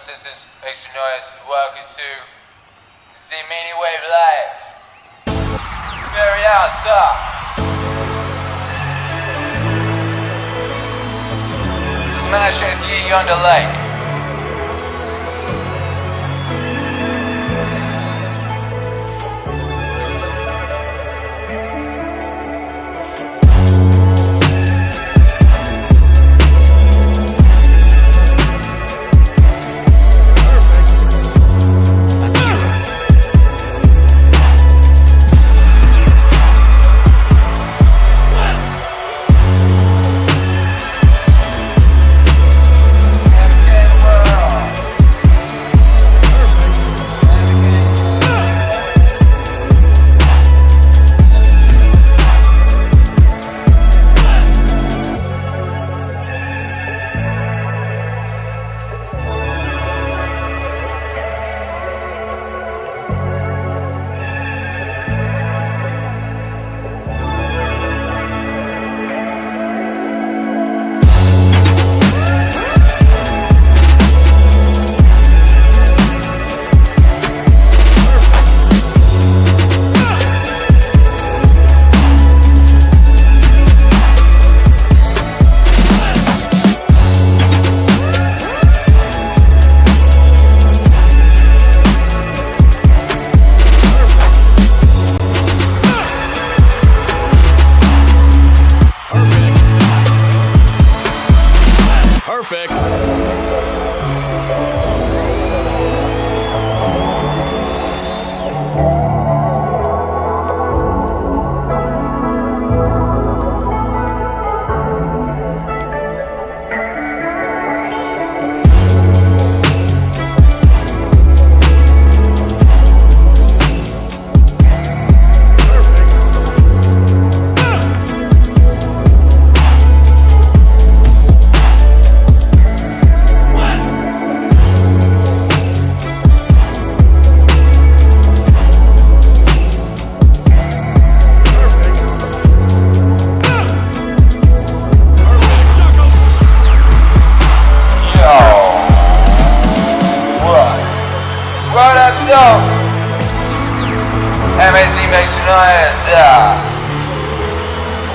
brothers and sisters, make some noise. Welcome to the Meaningwave Live. Very awesome. Smash it ye yonder lake.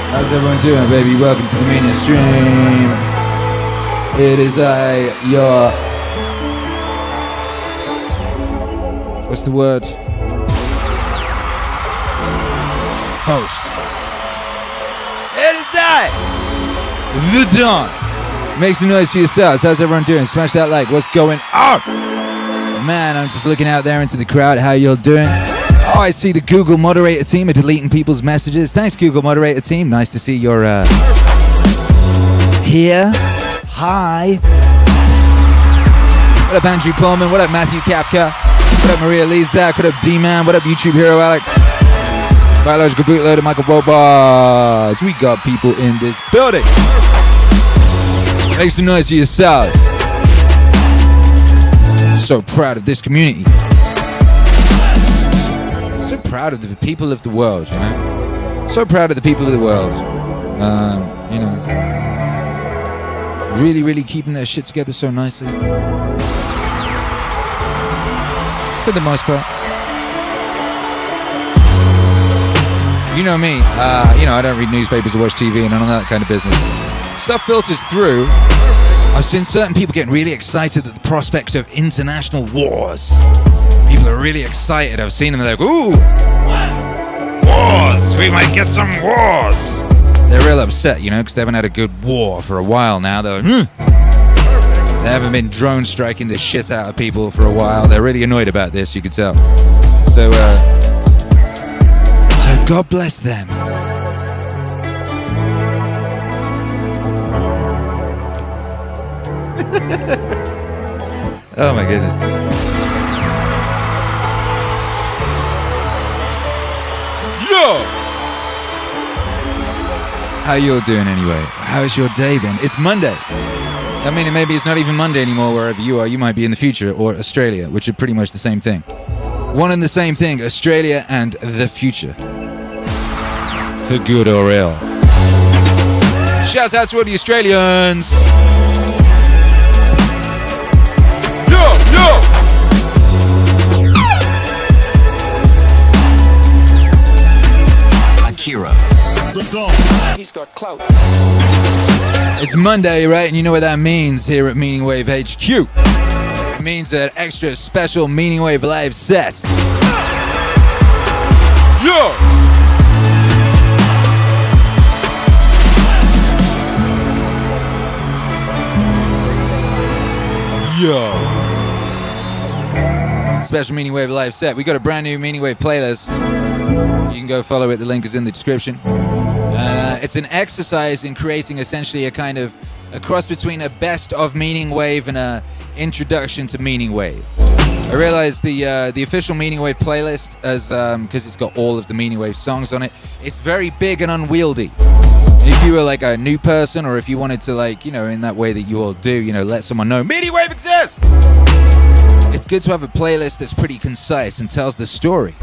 How's everyone doing, baby? Welcome to the Meaning Stream. It is your... What's the word? Host. It is The Don. Make some noise for yourselves. How's everyone doing? Smash that like. What's going on? Man, I'm just looking out there into the crowd. How y'all doing? Oh, I see the Google moderator team are deleting people's messages. Thanks, Google moderator team. Nice to see you're here. Hi. What up, Andrew Pullman? What up, Matthew Kafka? What up, Maria Lizak? What up, D-Man? What up, YouTube hero Alex? Biological bootloader Michael Bobas. We got people in this building. Make some noise for yourselves. So proud of this community. So proud of the people of the world, you know? So proud of the people of the world. You know, really, really keeping their shit together so nicely. For the most part. You know me, I don't read newspapers or watch TV and none of that kind of business. Stuff filters through. I've seen certain people getting really excited at the prospect of international wars. People are really excited. I've seen them, they're like, ooh, wars, we might get some wars. They're real upset, you know, because they haven't had a good war for a while now. They're like, They haven't been drone striking the shit out of people for a while. They're really annoyed about this, you can tell. So God bless them. Oh my goodness. Yo! How you all doing anyway? How's your day been? It's Monday. I mean, maybe it's not even Monday anymore wherever you are. You might be in the future or Australia, which are pretty much the same thing. One and the same thing, Australia and the future. For good or ill. Shouts out to all the Australians. Yo! clout. It's Monday, right? And you know what that means here at Meaningwave HQ. It means an extra special Meaningwave live set. Yo! Yo! Special Meaningwave live set. We got a brand new Meaningwave playlist. You can go follow it. The link is in the description. It's an exercise in creating essentially a kind of a cross between a best of Meaningwave and a introduction to Meaningwave. I realized the official Meaningwave playlist, as because it's got all of the Meaningwave songs on it, it's very big and unwieldy. And if you were like a new person, or if you wanted to, like, you know, in that way that you all do, you know, let someone know Meaningwave exists, it's good to have a playlist that's pretty concise and tells the story.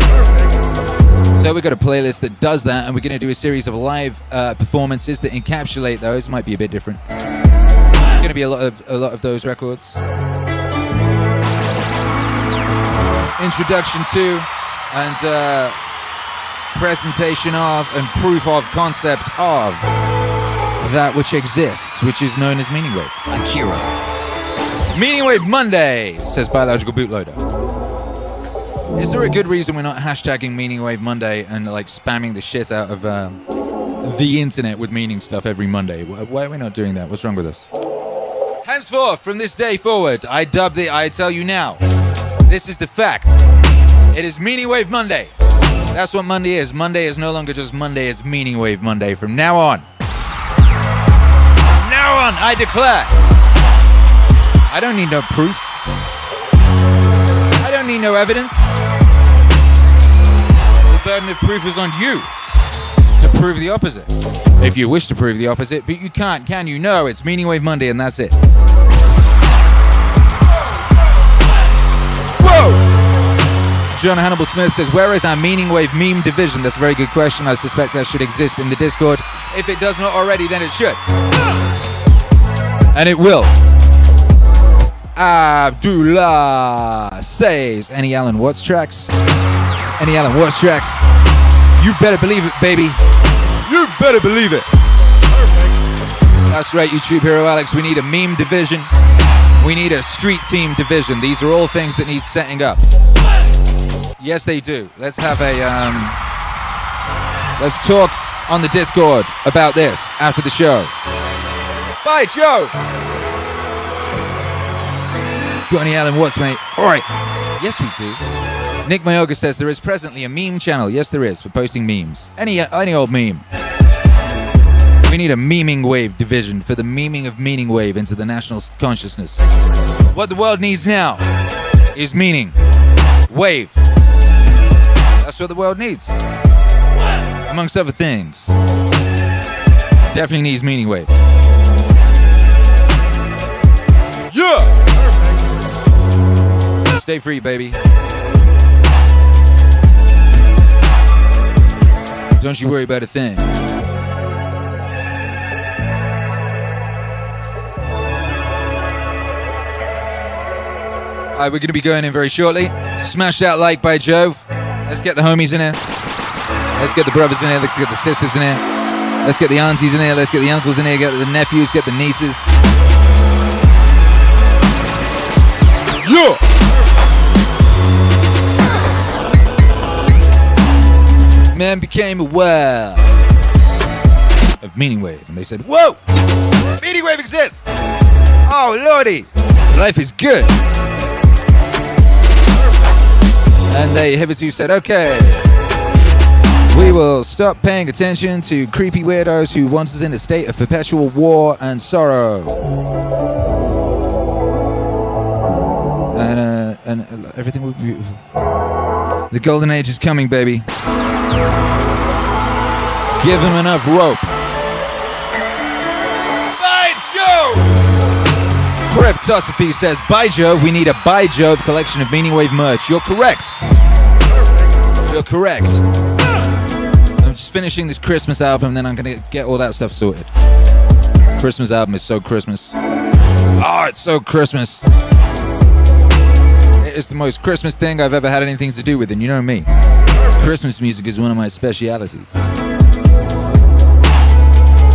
So we've got a playlist that does that, and we're going to do a series of live performances that encapsulate those. Might be a bit different. It's going to be a lot of those records. Introduction to and presentation of and proof of concept of that which exists, which is known as Meaningwave. Akira. Meaningwave Monday, says Biological Bootloader. Is there a good reason we're not hashtagging Meaningwave Monday and like spamming the shit out of the internet with meaning stuff every Monday? Why are we not doing that? What's wrong with us? Henceforth, from this day forward, I tell you now, this is the facts. It is Meaningwave Monday. That's what Monday is. Monday is no longer just Monday, it's Meaningwave Monday from now on. From now on, I declare. I don't need no proof. I don't need no evidence. The burden of proof is on you to prove the opposite. If you wish to prove the opposite, but you can't, can you? No, it's Meaningwave Monday and that's it. Whoa! John Hannibal Smith says, where is our Meaningwave meme division? That's a very good question. I suspect that should exist in the Discord. If it does not already, then it should. And it will. Abdullah says, any Alan Watts tracks? Any Alan Watts tracks? You better believe it, baby. You better believe it. That's right, YouTube hero Alex. We need a meme division. We need a street team division. These are all things that need setting up. Yes, they do. Let's have a let's talk on the Discord about this after the show. Bye, Joe. Got any Alan Watts, mate? All right. Yes, we do. Nick Mayoga says there is presently a meme channel. Yes, there is, for posting memes. Any old meme. We need a Meaningwave division for the memeing of Meaningwave into the national consciousness. What the world needs now is meaning. Wave. That's what the world needs. Amongst other things. Definitely needs Meaningwave. Yeah! Stay free, baby. Don't you worry about a thing. Alright, we're going to be going in very shortly. Smash that like by Jove. Let's get the homies in here. Let's get the brothers in here. Let's get the sisters in here. Let's get the aunties in here. Let's get the uncles in here. Get the nephews. Get the nieces. Yeah! Man became aware of Meaningwave, and they said, whoa! Meaningwave exists! Oh, lordy! Life is good! And they hitherto said, okay, we will stop paying attention to creepy weirdos who want us in a state of perpetual war and sorrow. And everything will be beautiful. The golden age is coming, baby. Give him enough rope. By Jove! Cryptosophy says, by Jove, we need a By Jove collection of Meaningwave merch. You're correct. You're correct. I'm just finishing this Christmas album, and then I'm going to get all that stuff sorted. Christmas album is so Christmas. Oh, it's so Christmas. It is the most Christmas thing I've ever had anything to do with, and you know me. Christmas music is one of my specialities.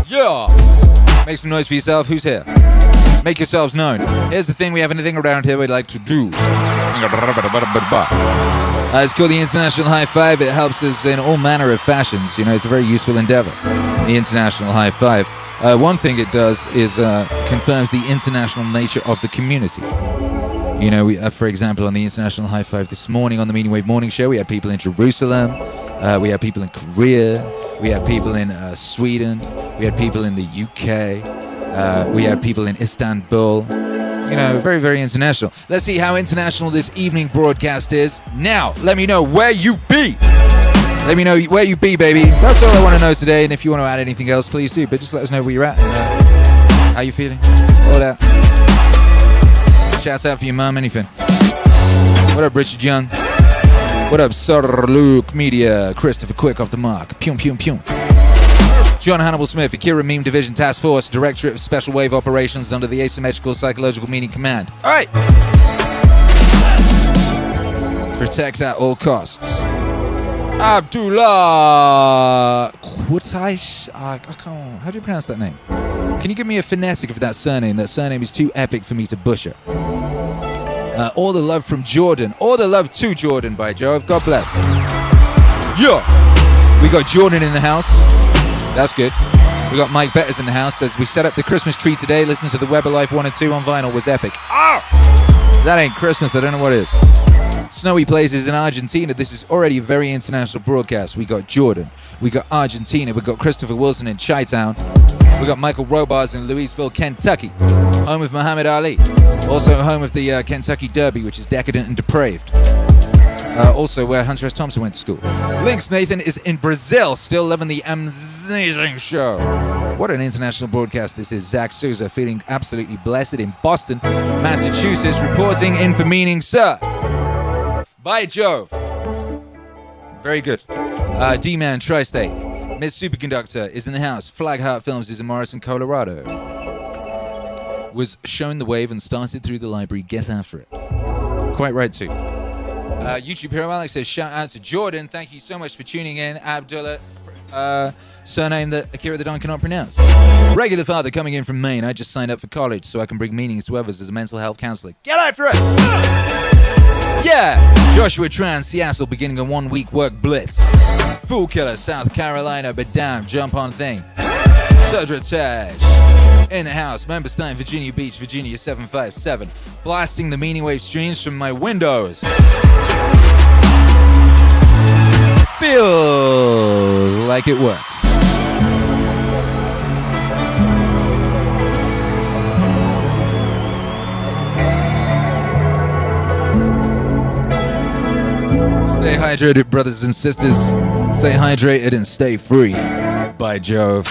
Yo! Yeah. Make some noise for yourself. Who's here? Make yourselves known. Here's the thing, we have anything around here we'd like to do. It's called the International High Five. It helps us in all manner of fashions. You know, it's a very useful endeavor. The International High Five. One thing it does is confirms the international nature of the community. You know, we, for example, on the International High Five this morning on the Meaningwave Morning Show, we had people in Jerusalem, we had people in Korea, we had people in Sweden, we had people in the UK, we had people in Istanbul. You know, very, very international. Let's see how international this evening broadcast is. Now, let me know where you be. Let me know where you be, baby. That's all I want to know today. And if you want to add anything else, please do. But just let us know where you're at and how you feeling. All that. Shouts out for your mum, anything. What up, Richard Young? What up, Sir Luke Media? Christopher Quick off the mark. Pum, pum, pum. John Hannibal Smith, Akira Meme Division Task Force, Directorate of Special Wave Operations under the Asymmetrical Psychological Meaning Command. All right. Protect at all costs. Abdullah Qutaish. I can't. How do you pronounce that name? Can you give me a phonetic of that surname? That surname is too epic for me to butcher. All the love from Jordan. All the love to Jordan, by Jove. God bless. Yeah. We got Jordan in the house. That's good. We got Mike Betters in the house. Says we set up the Christmas tree today. Listen to the Web of Life 1 and 2 on vinyl. Was epic. Ah! That ain't Christmas. I don't know what is. Snowy places in Argentina. This is already a very international broadcast. We got Jordan. We got Argentina. We got Christopher Wilson in Chi-Town. We got Michael Robars in Louisville, Kentucky. Home of Muhammad Ali. Also home of the Kentucky Derby, which is decadent and depraved. Also where Hunter S. Thompson went to school. Links Nathan is in Brazil, still loving the amazing show. What an international broadcast this is. Zach Souza feeling absolutely blessed in Boston, Massachusetts, reporting in for Meaning, sir. By Jove. Very good. D-Man Tri-State. Miss Superconductor is in the house. Flag Heart Films is in Morrison, Colorado. Was shown the wave and started through the library. Guess after it. Quite right too. YouTube Hero Alex says, shout out to Jordan. Thank you so much for tuning in. Abdullah, surname that Akira The Don cannot pronounce. Regular father coming in from Maine. I just signed up for college so I can bring meanings to others as a mental health counselor. Get after it! Yeah! Joshua Tran, Seattle, beginning a 1-week work blitz. Fool Killer, South Carolina, but damn, jump on thing. Sudra Taj. In the house, Memberstein, Virginia Beach, Virginia 757. Blasting the Meaningwave streams from my windows. Feels like it works. Stay hydrated, brothers and sisters. Stay hydrated and stay free. By Jove.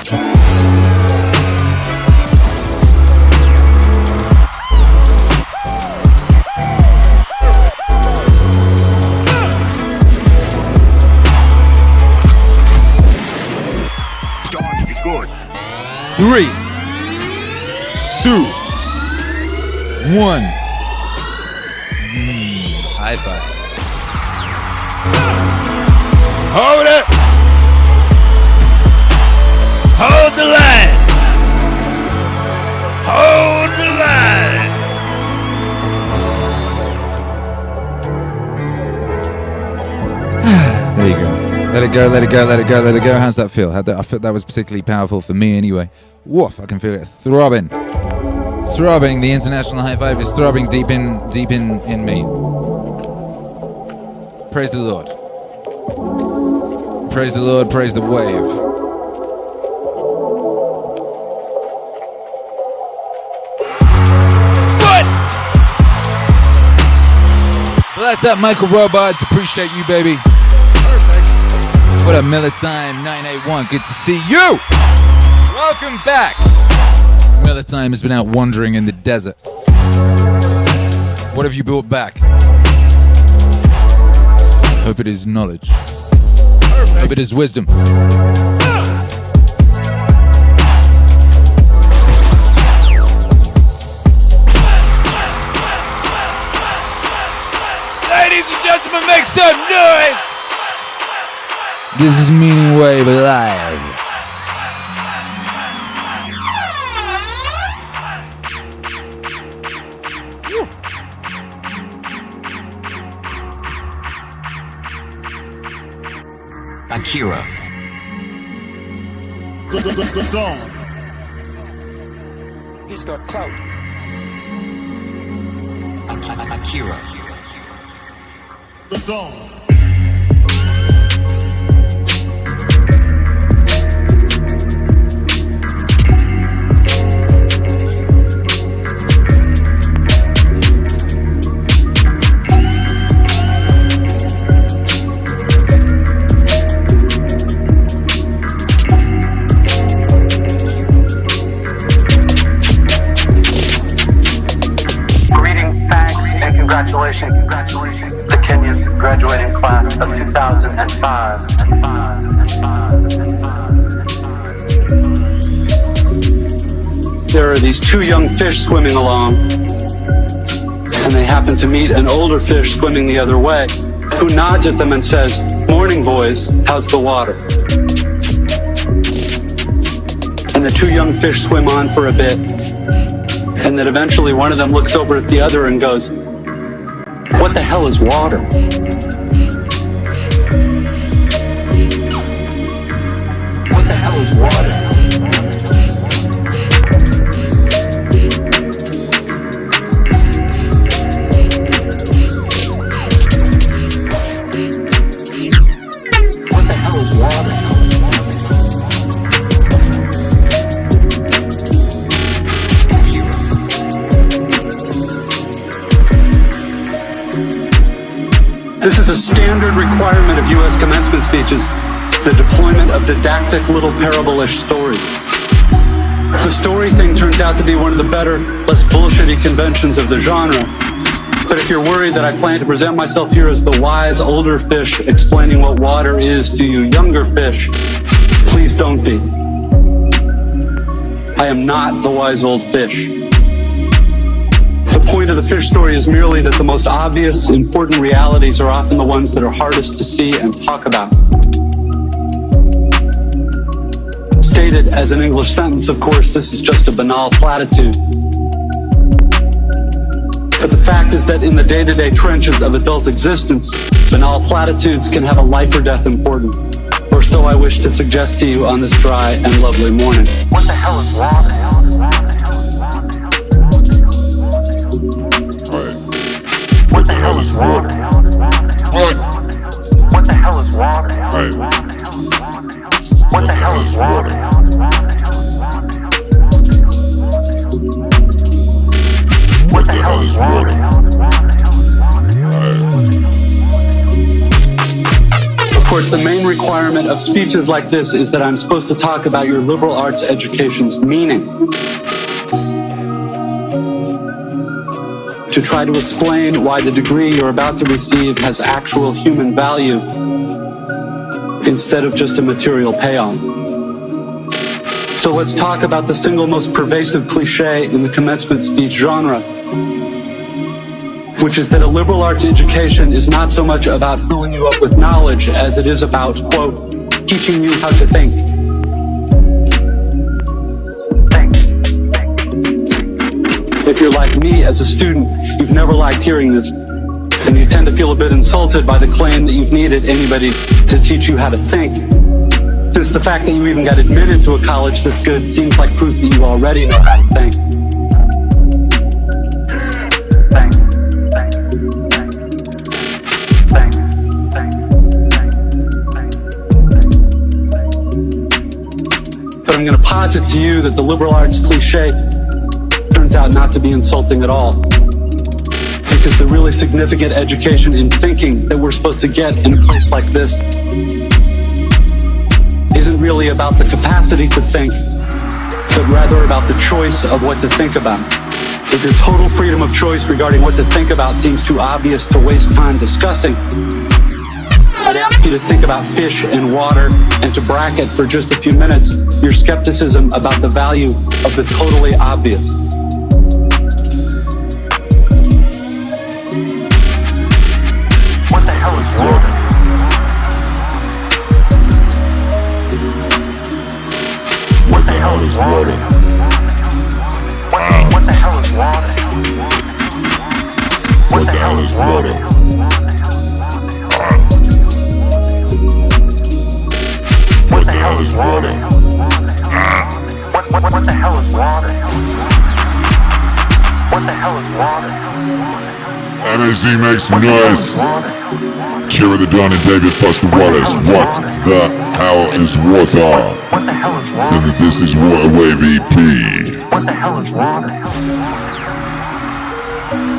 Three, 2, 1. High five. Hold it. Hold the line. Hold the line. There you go. Let it go, let it go, let it go, let it go. How's that feel? I felt that was particularly powerful for me anyway. Woof, I can feel it throbbing. Throbbing, the international high five is throbbing deep in me. Praise the Lord. Praise the Lord, praise the wave. What? Bless up, Michael Robards. Appreciate you, baby. What up, Miller Time 981? Good to see you. Welcome back. Miller Time has been out wandering in the desert. What have you brought back? Hope it is knowledge. Hope it is wisdom. Ladies and gentlemen, make some noise. This is Meaningwave Live. Akira. The Don. He's got clout. Akira. The Don. Congratulations, the Kenyans graduating class of 2005. There are these two young fish swimming along, and they happen to meet an older fish swimming the other way, who nods at them and says, "Morning, boys, how's the water?" And the two young fish swim on for a bit, and then eventually one of them looks over at the other and goes, "What the hell is water?" What the hell is water? What the hell is water? This is a standard requirement of U.S. commencement speeches, the deployment of didactic little parable-ish stories. The story thing turns out to be one of the better, less bullshitty conventions of the genre. But if you're worried that I plan to present myself here as the wise older fish explaining what water is to you younger fish, please don't be. I am not the wise old fish. The point of the fish story is merely that the most obvious, important realities are often the ones that are hardest to see and talk about. Stated as an English sentence, of course, this is just a banal platitude. But the fact is that in the day-to-day trenches of adult existence, banal platitudes can have a life or death importance. Or so I wish to suggest to you on this dry and lovely morning. What the hell is water? What the hell is water? What the hell is water? What the hell is water? What the hell is water? Of course, the main requirement of speeches like this is that I'm supposed to talk about your liberal arts education's meaning. To try to explain why the degree you're about to receive has actual human value instead of just a material payoff. So let's talk about the single most pervasive cliche in the commencement speech genre, which is that a liberal arts education is not so much about filling you up with knowledge as it is about, quote, teaching you how to think. If you're like me as a student, you've never liked hearing this, and you tend to feel a bit insulted by the claim that you've needed anybody to teach you how to think, since the fact that you even got admitted to a college this good seems like proof that you already know how to think. But I'm going to posit to you that the liberal arts cliche turns out not to be insulting at all. Because the really significant education in thinking that we're supposed to get in a place like this isn't really about the capacity to think, but rather about the choice of what to think about. If your total freedom of choice regarding what to think about seems too obvious to waste time discussing, I'd ask you to think about fish and water and to bracket for just a few minutes your skepticism about the value of the totally obvious. What the hell is water? What the hell is water? What the hell is water? What the hell is water? MAZ makes some noise. Akira The Don and David Foster Wallace. What the hell is water? And this is Waterwave EP. What the hell is water?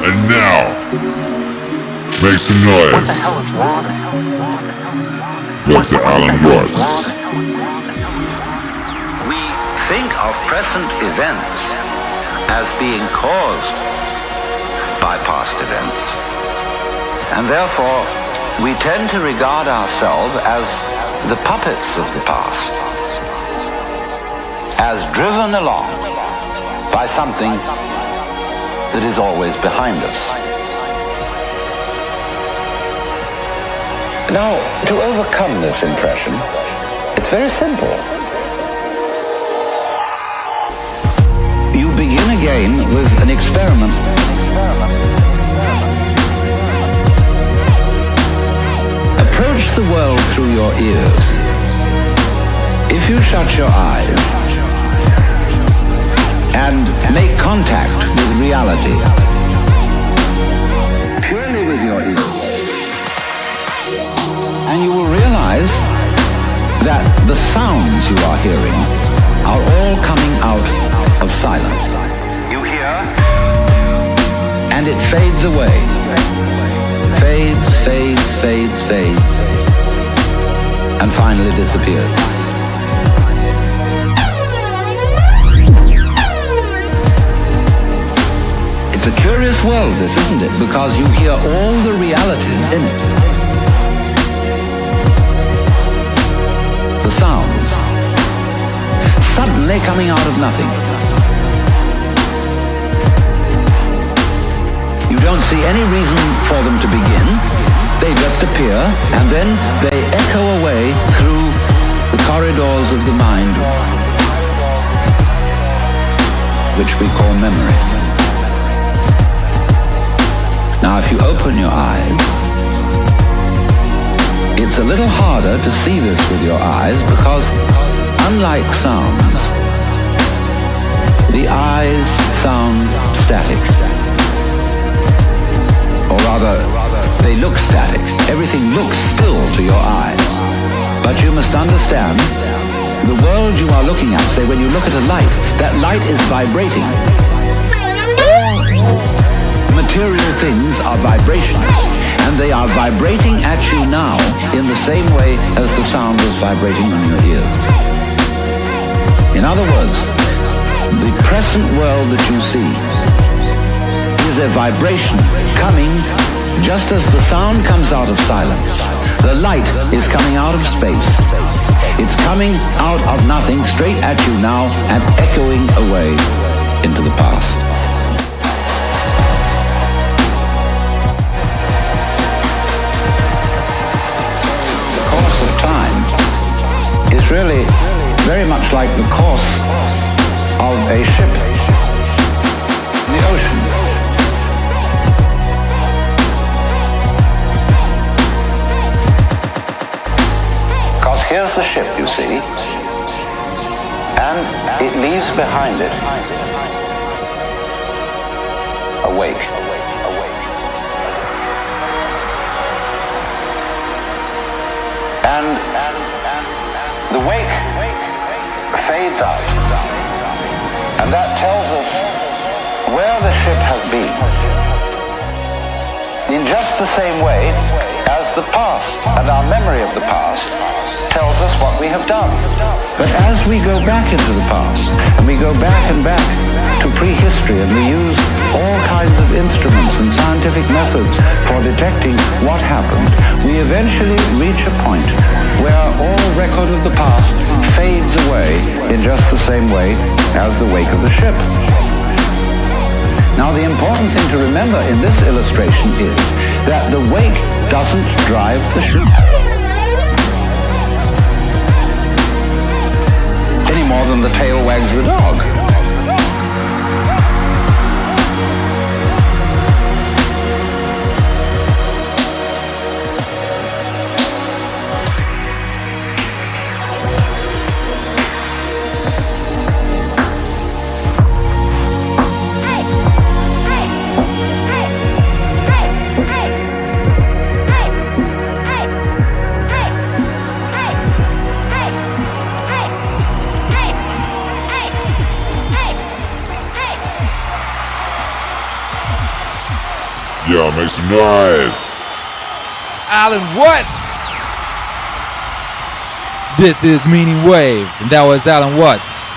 And now, make some noise. What the hell is water? Dr. Alan Watts. We think of present events as being caused by past events. And therefore, we tend to regard ourselves as the puppets of the past, as driven along by something that is always behind us. Now, to overcome this impression, it's very simple. You begin again with an experiment. Approach the world through your ears. If you shut your eyes and make contact with reality, purely with your ears, and you will realize that the sounds you are hearing are all coming out of silence. You hear, and it fades away. Fades, fades, fades, fades, and finally disappears. It's a curious world, this, isn't it? Because you hear all the realities in it. The sounds, suddenly coming out of nothing. You don't see any reason for them to begin. They just appear, and then they echo away through the corridors of the mind, which we call memory. Now, if you open your eyes, it's a little harder to see this with your eyes because, unlike sounds, the eyes sound static. Or rather, they look static. Everything looks still to your eyes. But you must understand, the world you are looking at, say when you look at a light, that light is vibrating. Material things are vibrations, and they are vibrating at you now in the same way as the sound was vibrating on your ears. In other words, the present world that you see is a vibration coming just as the sound comes out of silence. The light is coming out of space. It's coming out of nothing straight at you now and echoing away into the past. The course of time is really very much like the course of a ship in the ocean. Here's the ship, you see, and it leaves behind it a wake. And the wake fades out, and that tells us where the ship has been, in just the same way as the past and our memory of the past tells us what we have done. But as we go back into the past, and we go back and back to prehistory, and we use all kinds of instruments and scientific methods for detecting what happened, we eventually reach a point where all record of the past fades away in just the same way as the wake of the ship. Now, the important thing to remember in this illustration is that the wake doesn't drive the ship any more than the tail wags the dog. Yo, make some noise. Alan Watts. This is Meaningwave, and that was Alan Watts.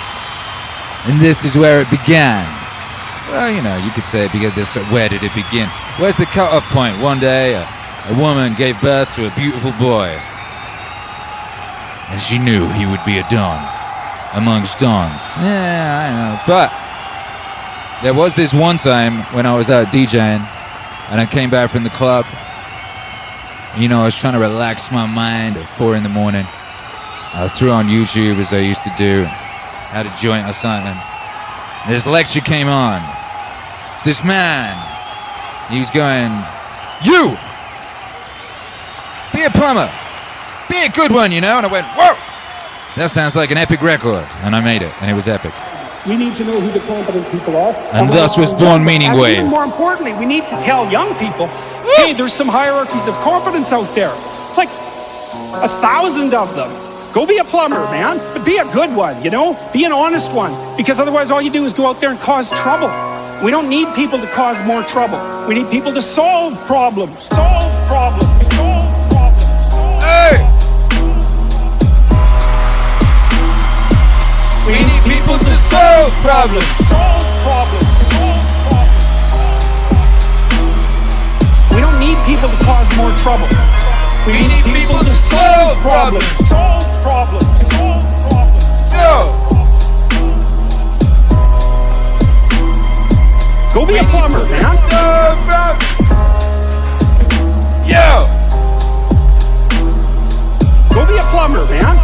And this is where it began. Well, you know, you could say because this. Where did it begin? Where's the cut-off point? One day, a woman gave birth to a beautiful boy, and she knew he would be a don amongst dons. Yeah, I know. But there was this one time when I was out DJing, and I came back from the club. You know, I was trying to relax my mind at 4 in the morning. I threw on YouTube as I used to do, had a joint or something. This lecture came on. It's this man. He was going, "You! Be a plumber! Be a good one, you know?" And I went, "Whoa! That sounds like an epic record." And I made it, and it was epic. We need to know who the competent people are. And thus was born Meaningwave. Even more importantly, we need to tell young people, hey, there's some hierarchies of competence out there. Like 1,000 of them. Go be a plumber, man. But be a good one, you know? Be an honest one. Because otherwise all you do is go out there and cause trouble. We don't need people to cause more trouble. We need people to solve problems. Solve problems. Solve problems. Hey! We need people to solve problems. Solve problems. Solve problems. We don't need people to cause more trouble. We need people to solve problems. Solve problems. Solve problems. Yo! Go be a plumber, man. Solve problems. Yo! Go be a plumber, man.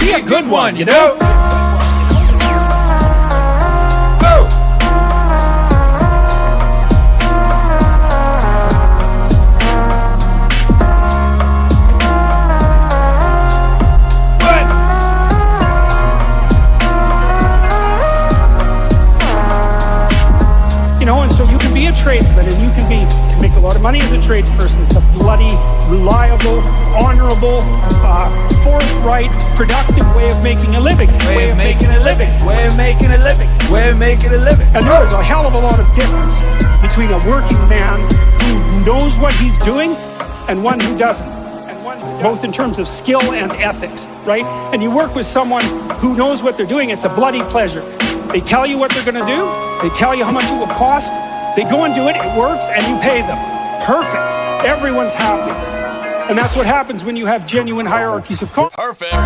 Be a good one, you know? Oh! What? You know, and so you can be a tradesman and you can make a lot of money as a tradesperson. It's a bloody, reliable, honorable, forthright, productive way of making a living. Way of making a living. Way of making a living. Way of making a living. And there's a hell of a lot of difference between a working man who knows what he's doing and one who doesn't. Both in terms of skill and ethics, right? And you work with someone who knows what they're doing, it's a bloody pleasure. They tell you what they're gonna do, they tell you how much it will cost, they go and do it, it works, and you pay them. Perfect. Everyone's happy. And that's what happens when you have genuine hierarchies of competence. Perfect.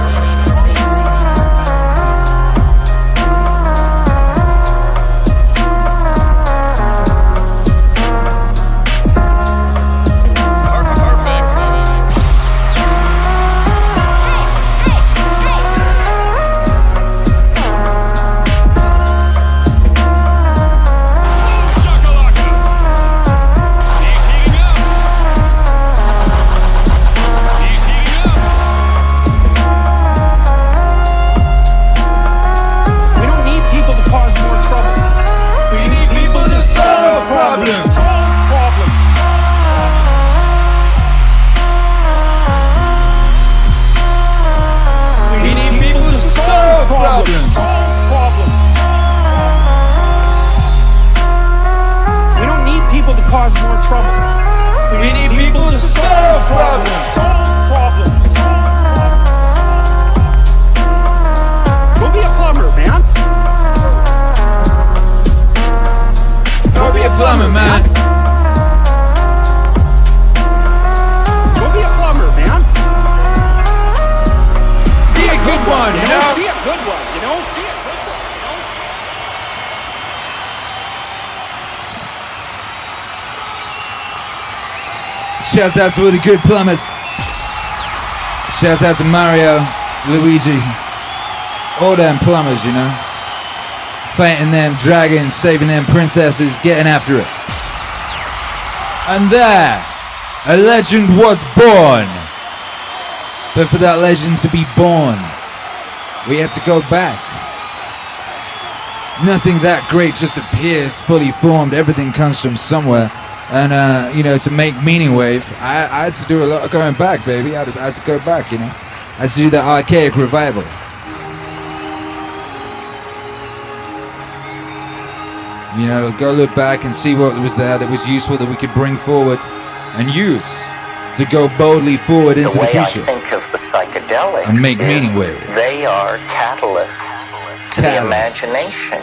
Shouts out to all the good plumbers. Shouts out to Mario, Luigi, all them plumbers, you know. Fighting them dragons, saving them princesses, getting after it. And there, a legend was born. But for that legend to be born, we had to go back. Nothing that great just appears fully formed. Everything comes from somewhere. And, you know, to make Meaningwave, I had to do a lot of going back, baby. I had to go back, you know. I had to do the Archaic revival. You know, go look back and see what was there that was useful that we could bring forward and use to go boldly forward into the future. The way I think of the psychedelics and make is Meaningwave. They are catalysts to the imagination.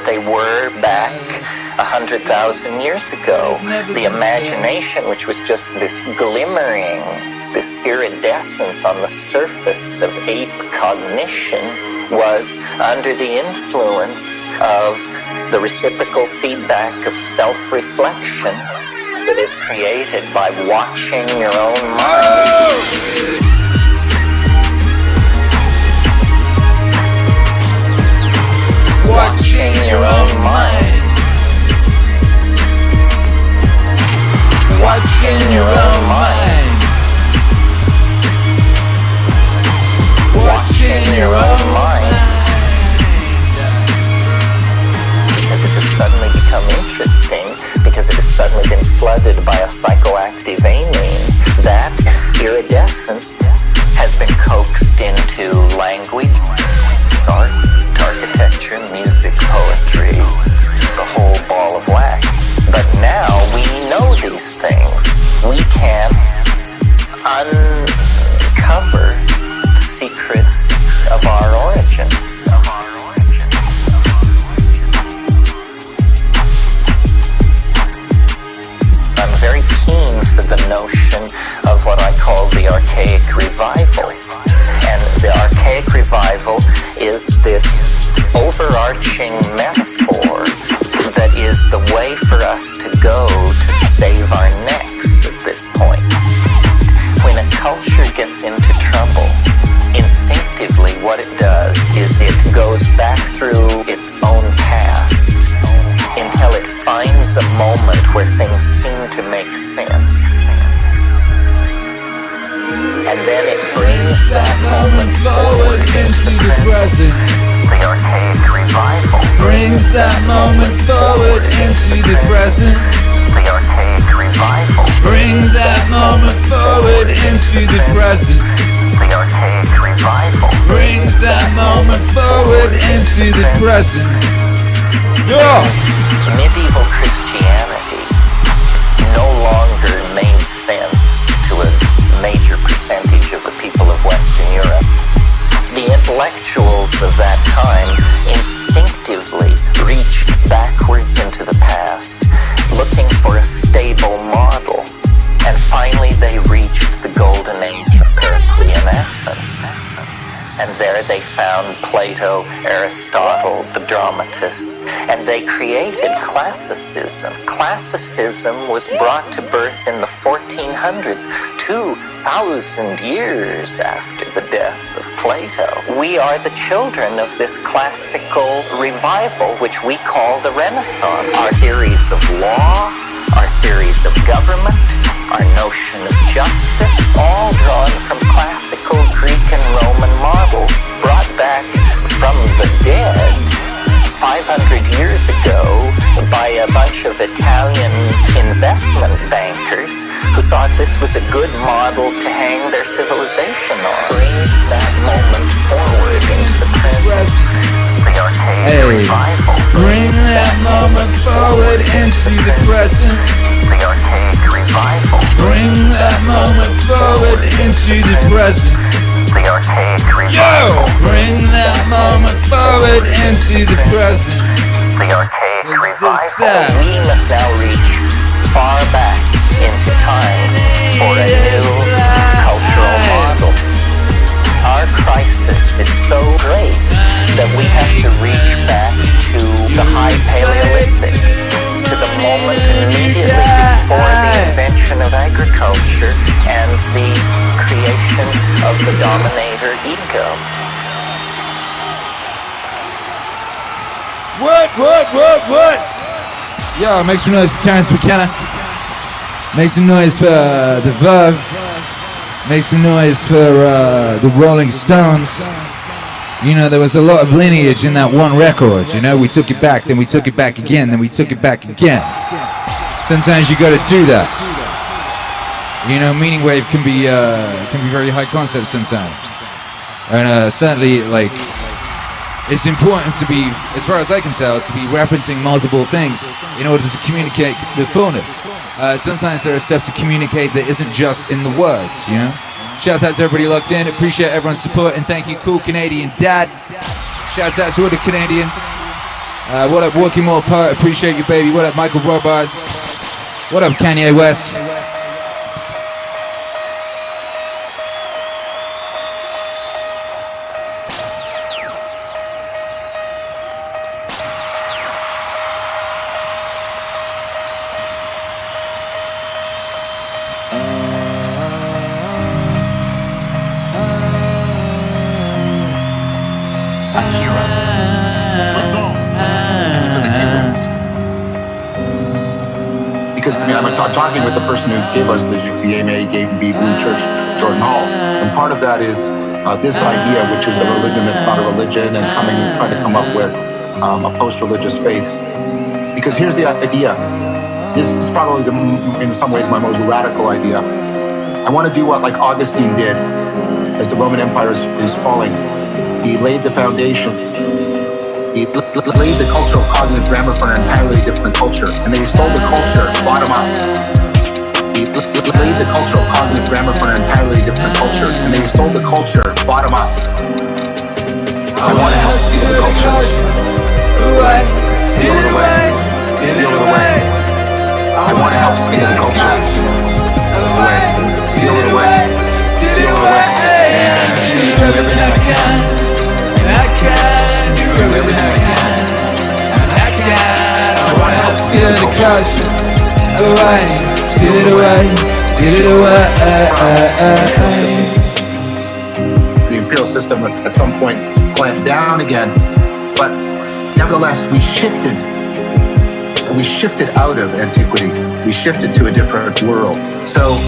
They were back 100,000 years ago. The imagination, which was just this glimmering, this iridescence on the surface of ape cognition, was under the influence of the reciprocal feedback of self-reflection that is created by watching your own mind. Watching your own mind. Watching your own mind. Watching your own mind. Because it has suddenly become interesting, because it has suddenly been flooded by a psychoactive amine. That iridescence has been coaxed into language, art, architecture, music, poetry, the whole ball of wax. But now we know these things. We can uncover the secret of our origin. I'm very keen for the notion of what I call the Archaic revival. And the Archaic revival is this overarching metaphor that is the way for us to go to save our necks at this point. When a culture gets into trouble, instinctively what it does is it goes back through its own past until it finds a moment where things seem to make sense. And then it brings that moment forward into the present. The Archaic revival brings that moment forward into the present. The Archaic revival brings that moment forward into the present. The Archaic revival brings that moment forward into the present. Yeah. Medieval Christianity no longer made sense to a major percentage of the people of Western Europe. The intellectuals of that time instinctively reached backwards into the past, looking for a stable model, and finally they reached the golden age of Periclean Athens. And there they found Plato, Aristotle, the dramatists, and they created classicism. Classicism was brought to birth in the 1400s, 2,000 years after the death of Plato. We are the children of this classical revival, which we call the Renaissance. Our theories of law, our theories of government, our notion of justice, all drawn from classical Greek and Roman models, brought back from the dead 500 years ago by a bunch of Italian investment bankers who thought this was a good model to hang their civilization on. Bring that moment forward into the present. The Archaic revival. Bring that moment forward into the present. The Archaic revival. Bring that moment forward into the present. The Archaic revival. Bring that moment forward into the present. The Archaic revival. We must now reach far back into time for a new cultural model. Our crisis is so great that we have to reach back to the High Paleolithic, to the moment immediately before the invention of agriculture and the creation of the dominator ego. What? Yo, make some noise for Terence McKenna. Make some noise for the Verve. Make some noise for the Rolling Stones. You know, there was a lot of lineage in that one record. You know, we took it back, then we took it back again, then we took it back again. Sometimes you got to do that. You know, Meaningwave can be very high concept sometimes, and certainly like it's important to be, as far as I can tell, to be referencing multiple things in order to communicate the fullness. Sometimes there is stuff to communicate that isn't just in the words, you know? Shouts out to everybody locked in. Appreciate everyone's support, and thank you, Cool Canadian Dad. Shouts out to all the Canadians. What up, Walking More Poet? Appreciate you, baby. What up, Michael Robards? What up, Kanye West? Talking with the person who gave us the AMA, gave me Blue Church, Jordan Hall, and part of that is this idea, which is a religion that's not a religion, and trying to come up with a post-religious faith. Because here's the idea. This is probably in some ways my most radical idea. I want to do what like Augustine did as the Roman Empire is falling. He laid the foundation. He laid the cultural cognitive grammar for an entirely different culture, and they stole the culture bottom up. He laid the cultural cognitive grammar for an entirely different culture, and they stole the culture bottom up. I want to help steal the culture. Steal it away. Steal it away. I want to help steal the culture. Steal it away. Steal it away. And do everything I can. I can do everything I can, and I can. I wanna help steal the culture away, steal it away, steal it away. The imperial system at some point clamped down again, but nevertheless we shifted out of antiquity. We shifted to a different world. So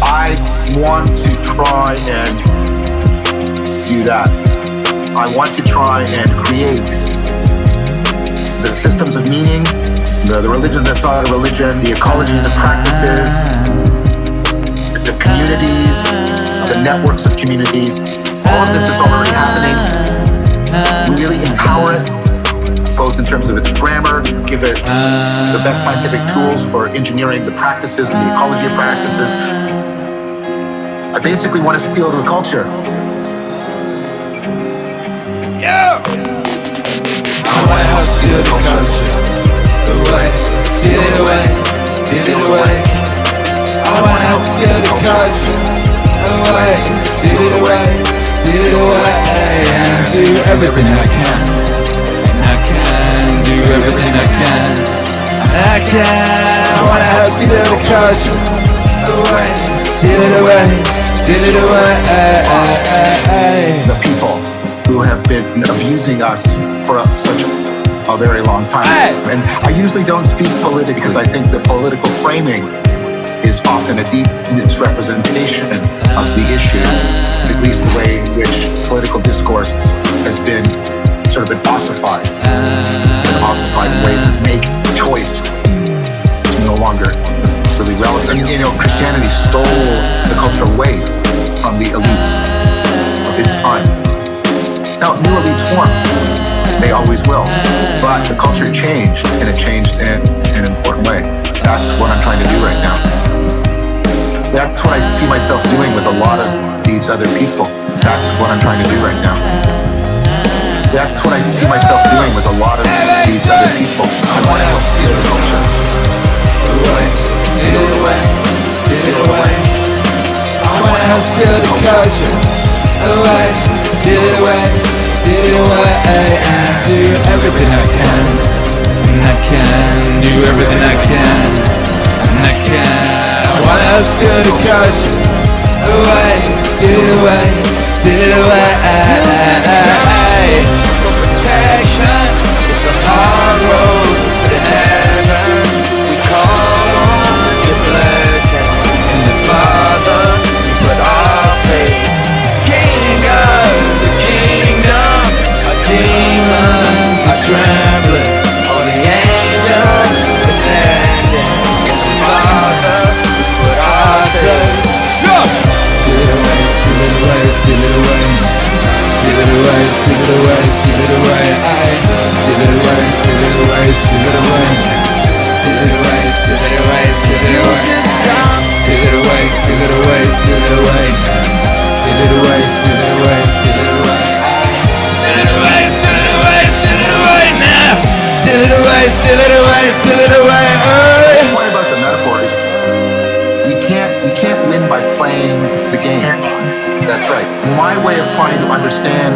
I want to try and do that. I want to try and create the systems of meaning, the religion that's not a religion, the ecologies of practices, the communities, the networks of communities. All of this is already happening. We really empower it, both in terms of its grammar, give it the best scientific tools for engineering the practices and the ecology of practices. I basically want to steal the culture. I want to help steal the culture away, steal it away, steal it away. I want to help steal the culture away, steal it away, steal it away. And do everything I can, and I can do everything I can, and I can. I want to help steal the culture away, steal it away, steal it away. The people who have been abusing us for such a very long time. And I usually don't speak politically because I think the political framing is often a deep misrepresentation of the issue, at least the way in which political discourse has been sort of been ossified. It's been ossified in ways that make choice no longer really relevant. And, Christianity stole the culture away from the elites of its time. Now, new elites form. They always will. But the culture changed, and it changed in an important way. That's what I'm trying to do right now. That's what I see myself doing with a lot of these other people. That's what I'm trying to do right now. That's what I see myself doing with a lot of these other people. I want to help steal the culture. Away, steal it away, steal it away. I want to help steal the culture. Away, steal it away, steal it away. And do everything I can, and I can do everything I can, and I can. I want to help steal the culture. Away, steal it away, steal it away. For protection, it's a hard road to heaven. We call on your blessing, and the Father, we put our faith. King of the kingdom, our demons are trembling, all the angels descending. Yes, the Father, we put our faith. Steal it away, steal it away, steal it away. Steal it away, steal it away, steal it away. steal it away. Steal it away, steal it away, steal it away. Steal it away, steal it away, steal it away. Steal it away, steal it away, steal it away. Steal it away, steal it away, steal it away now. Steal it away, steal it away, steal it away. The point about the metaphor is we can't win by playing the game. That's right. My way of trying to understand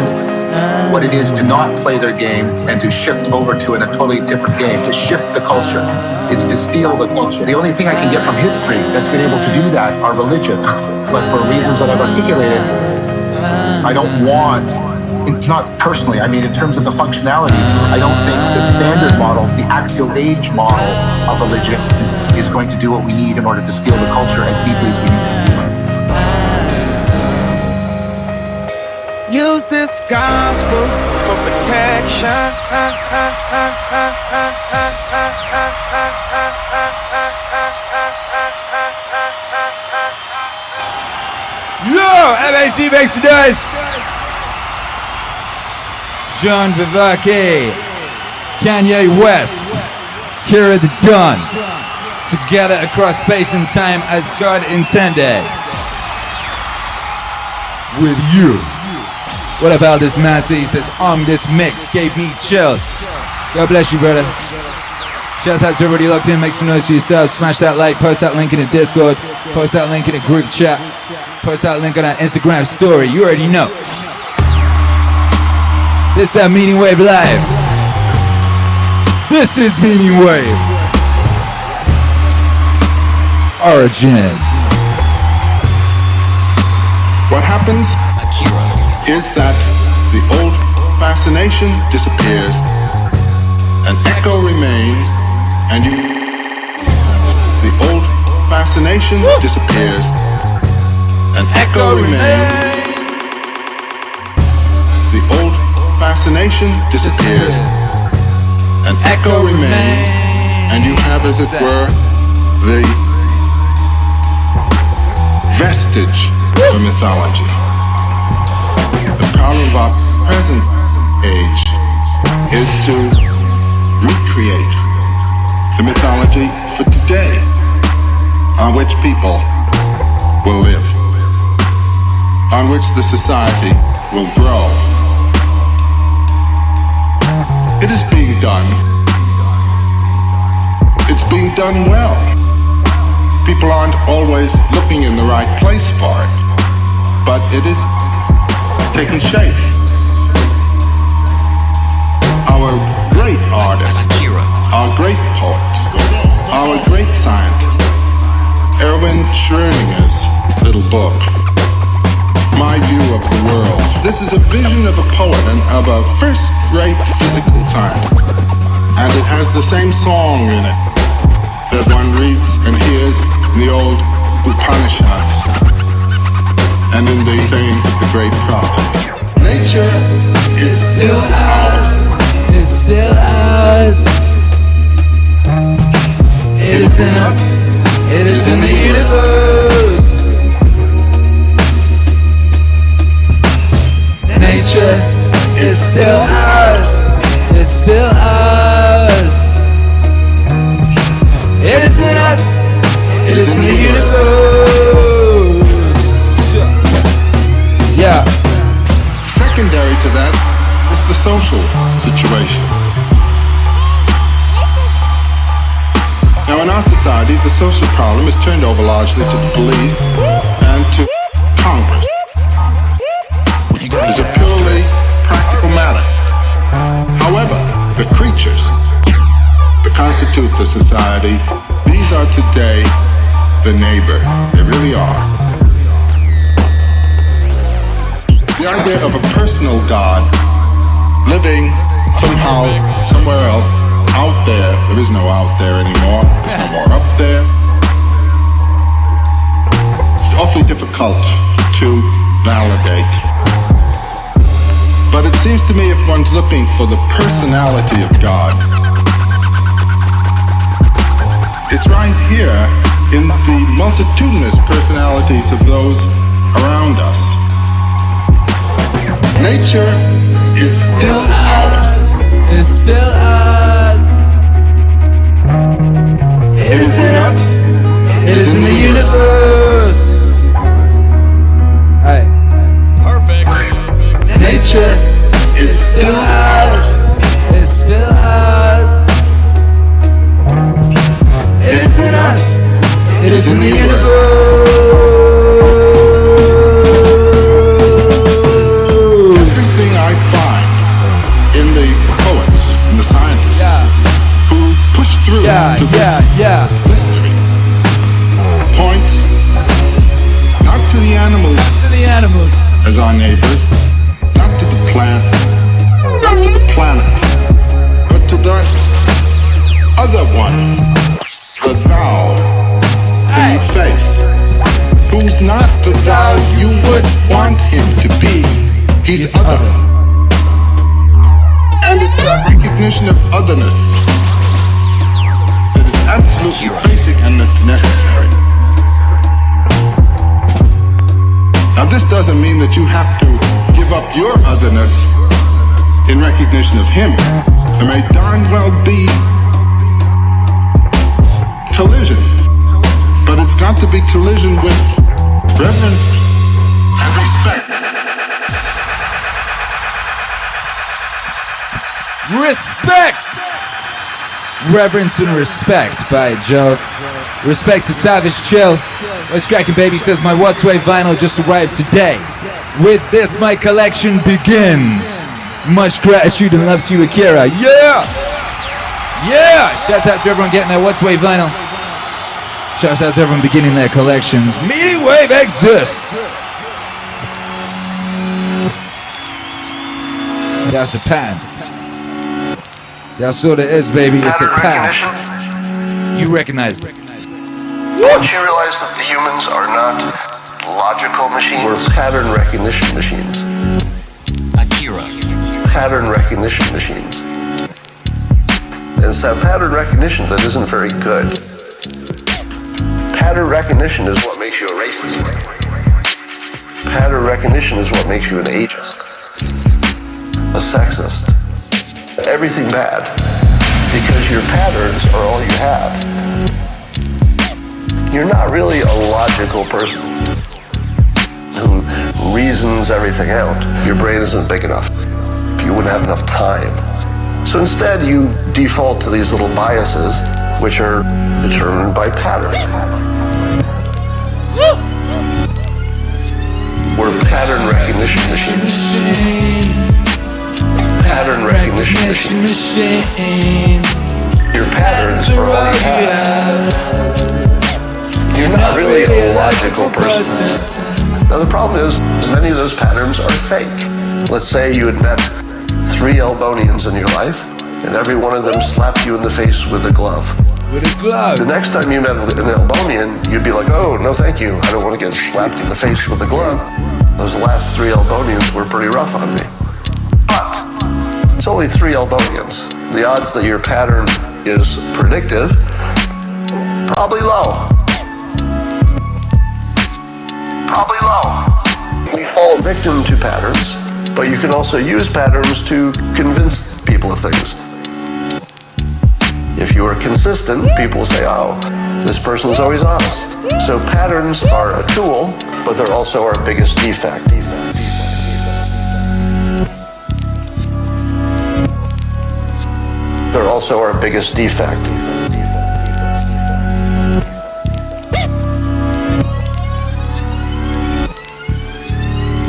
what it is to not play their game and to shift over to a totally different game, to shift the culture, is to steal the culture. The only thing I can get from history that's been able to do that are religions. But for reasons that I've articulated, I don't want, it's not personally, I mean in terms of the functionality, I don't think the standard model, the axial age model of religion is going to do what we need in order to steal the culture as deeply as we need to steal it. Use this gospel for protection. Yo, MAC makes some noise. John Vervaeke, Kanye West, Akira The Don, together across space and time as God intended. With you. What about this master? He says, this mix gave me chills. God bless you, brother. Shouts out to everybody locked in. Make some noise for yourselves. Smash that like. Post that link in the Discord. Post that link in the group chat. Post that link on our Instagram story. You already know. This that Meaningwave Live. This is Meaningwave. Origin. What happens is that the old fascination disappears, an echo remains, and the old fascination disappears, an echo remains, the old fascination disappears, an echo remains, and you have, as it were, the vestige of mythology. The problem of our present age is to recreate the mythology for today on which people will live, on which the society will grow. It is being done. It's being done well. People aren't always looking in the right place for it, but it is taking shape. Our great artists, our great poets, our great scientists, Erwin Schrödinger's little book, My View of the World. This is a vision of a poet and of a first-rate physical science. And it has the same song in it that one reads and hears in the old Upanishads and in the sayings of the great prophets. Nature is still ours. It's still ours. It is in us. It is in the universe. Nature is still ours. It's still ours. It is in us. It is in the universe. Yeah. Secondary to that is the social situation. Now in our society, the social problem is turned over largely to the police and to Congress. It is a purely practical matter. However, the creatures that constitute the society, these are today the neighbor. They really are. The idea of a personal God living somehow, somewhere else, out there. There is no out there anymore. There's no more up there. It's awfully difficult to validate. But it seems to me if one's looking for the personality of God, it's right here in the multitudinous personalities of those around us. Nature is still ours. It's still ours. one, the thou that you face, who's not the thou you would want him to be. He's other. And it's that recognition of otherness that is absolutely basic and necessary. Now this doesn't mean that you have to give up your otherness in recognition of him. There may darn well be collision, but it's got to be collision with reverence and respect. Respect! Reverence and respect by Joe. Respect to Savage Chill. What's cracking, baby? Says my What's Way vinyl just arrived today. With this, my collection begins. Much gratitude and love to you, Akira. Yeah! Yeah! Shouts out to everyone getting their What's Way vinyl. Shouts out to everyone beginning their collections. Meaningwave exists! That's a pan. That's what it is, baby. It's a pan. You recognize it. Don't you realize that the humans are not logical machines? We're pattern recognition machines. Akira. Pattern recognition machines. And it's that pattern recognition that isn't very good. Pattern recognition is what makes you a racist. Pattern recognition is what makes you an ageist, a sexist, everything bad, because your patterns are all you have. You're not really a logical person who reasons everything out. Your brain isn't big enough. You wouldn't have enough time. So instead you default to these little biases which are determined by patterns. We're pattern recognition machines. Pattern recognition machines. Your patterns are all you have. You're not really a logical person. Now the problem is, many of those patterns are fake. Let's say you had met 3 Elbonians in your life, and every one of them slapped you in the face with a glove. With a glove? The next time you met an Elbonian, you'd be like, oh, no thank you, I don't want to get slapped in the face with a glove. Those last 3 Elbonians were pretty rough on me. But it's only 3 Elbonians. The odds that your pattern is predictive, probably low. Probably low. We fall victim to patterns, but you can also use patterns to convince people of things. If you are consistent, people say, oh, this person's always honest. So patterns are a tool, but they're also our biggest defect. They're also our biggest defect.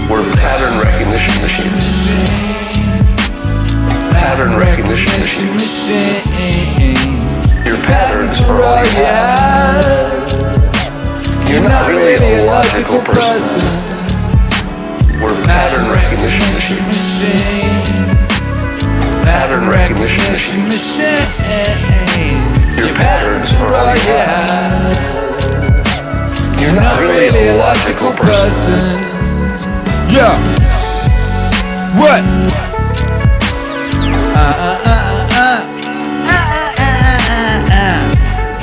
We're pattern recognition machines. Pattern recognition machines. Your patterns are all you have. You're not really a logical person. We're pattern recognition machines. Pattern recognition machines. Your patterns are all you have. You're not really a logical person. Yeah. What?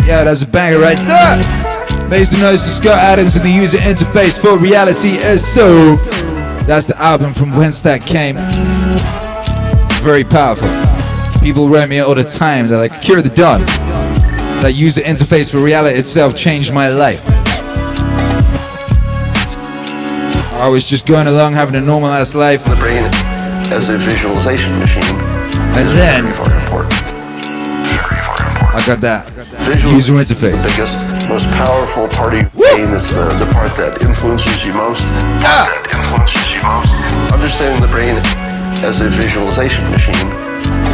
Yeah, that's a banger right there. Make some noise for Scott Adams and the user interface for reality is so. That's the album from whence that came. Very powerful. People write me all the time. They're like, Akira The Don. That user interface for reality itself changed my life. I was just going along having a normal ass life. The brain as a visualization machine and then very important. I got that Visual user interface. The biggest, most powerful part of your brain is the part that influences you most. Understanding the brain as a visualization machine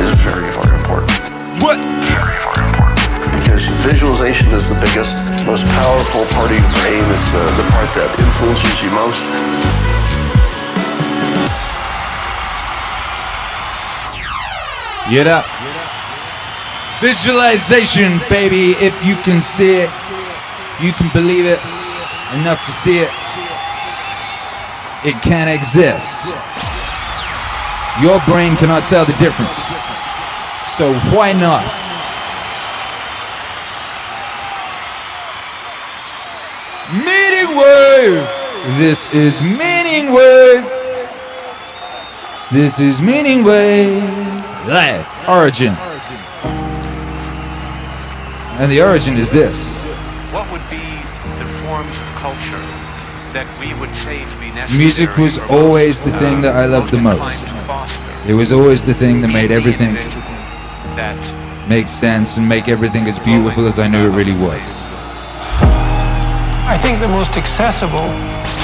is very, very important. What? Very, very important. Because visualization is the biggest, most powerful part of your brain. It's the part that influences you most. Get up. Visualization, baby. If you can see it, you can believe it enough to see it, it can exist. Your brain cannot tell the difference. So why not? Meaningwave! This is Meaningwave! This is Meaningwave Live Origin. And the origin is this. What would be the forms of culture that we would say to be necessary? Music was always the thing that I loved the most. It was always the thing that made everything make sense and make everything as beautiful as I knew it really was. I think the most accessible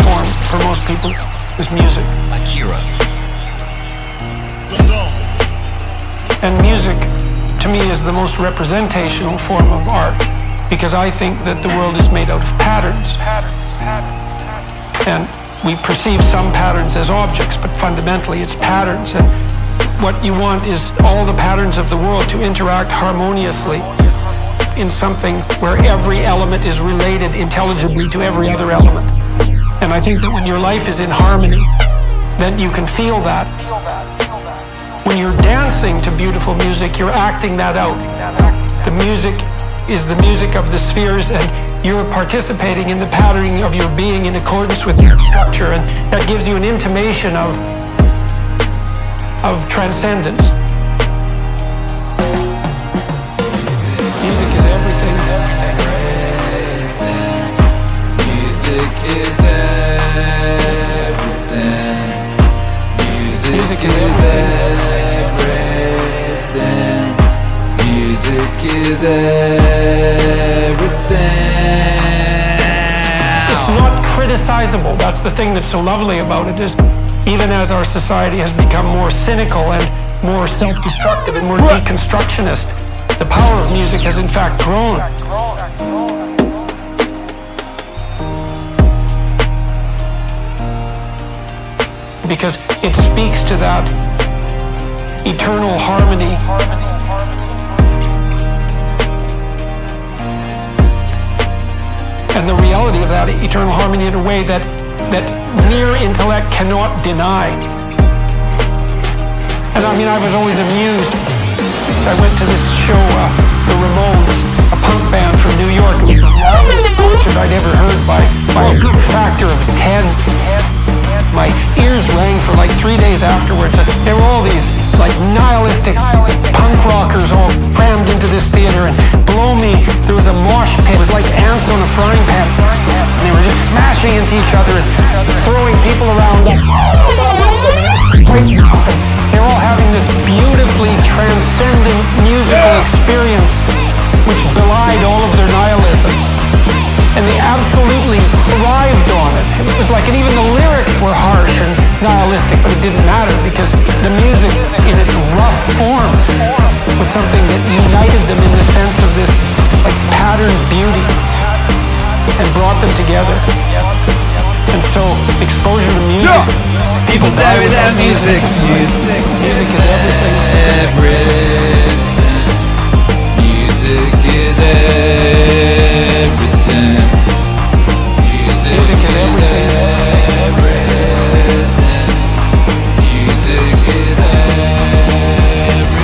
form for most people is music. Akira. And music, to me, is the most representational form of art, because I think that the world is made out of patterns. And we perceive some patterns as objects, but fundamentally it's patterns. And what you want is all the patterns of the world to interact harmoniously in something where every element is related intelligibly to every other element. And I think that when your life is in harmony, then you can feel that. When you're dancing to beautiful music, you're acting that out. The music is the music of the spheres, and you're participating in the patterning of your being in accordance with that structure, and that gives you an intimation of transcendence. Music is everything. Music is everything. Music is everything. Music is everything. It's not criticizable. That's the thing that's so lovely about it, is even as our society has become more cynical and more self-destructive and more deconstructionist, the power of music has in fact grown. Because it speaks to that eternal harmony. And the reality of that eternal harmony in a way that mere intellect cannot deny. And I mean, I was always amused. I went to this show, the Ramones, a punk band from New York. It was the loudest concert I'd ever heard by a good factor of 10. My ears rang for like 3 days afterwards. There were all these like nihilistic punk rockers all crammed into this theater, and below me there was a mosh pit. It was like ants on a frying pan. And they were just smashing into each other and throwing people around. Quite often. They're all having this beautifully transcendent musical experience which belied all of their nihilism. And they absolutely thrived on it. It was like, and even the lyrics were harsh and nihilistic, but it didn't matter because the music in its rough form was something that united them in the sense of this like patterned beauty and brought them together. And so exposure to music, people die without music. Music is everything. Music is everything. Music is everything. Music is everything. Music is everything.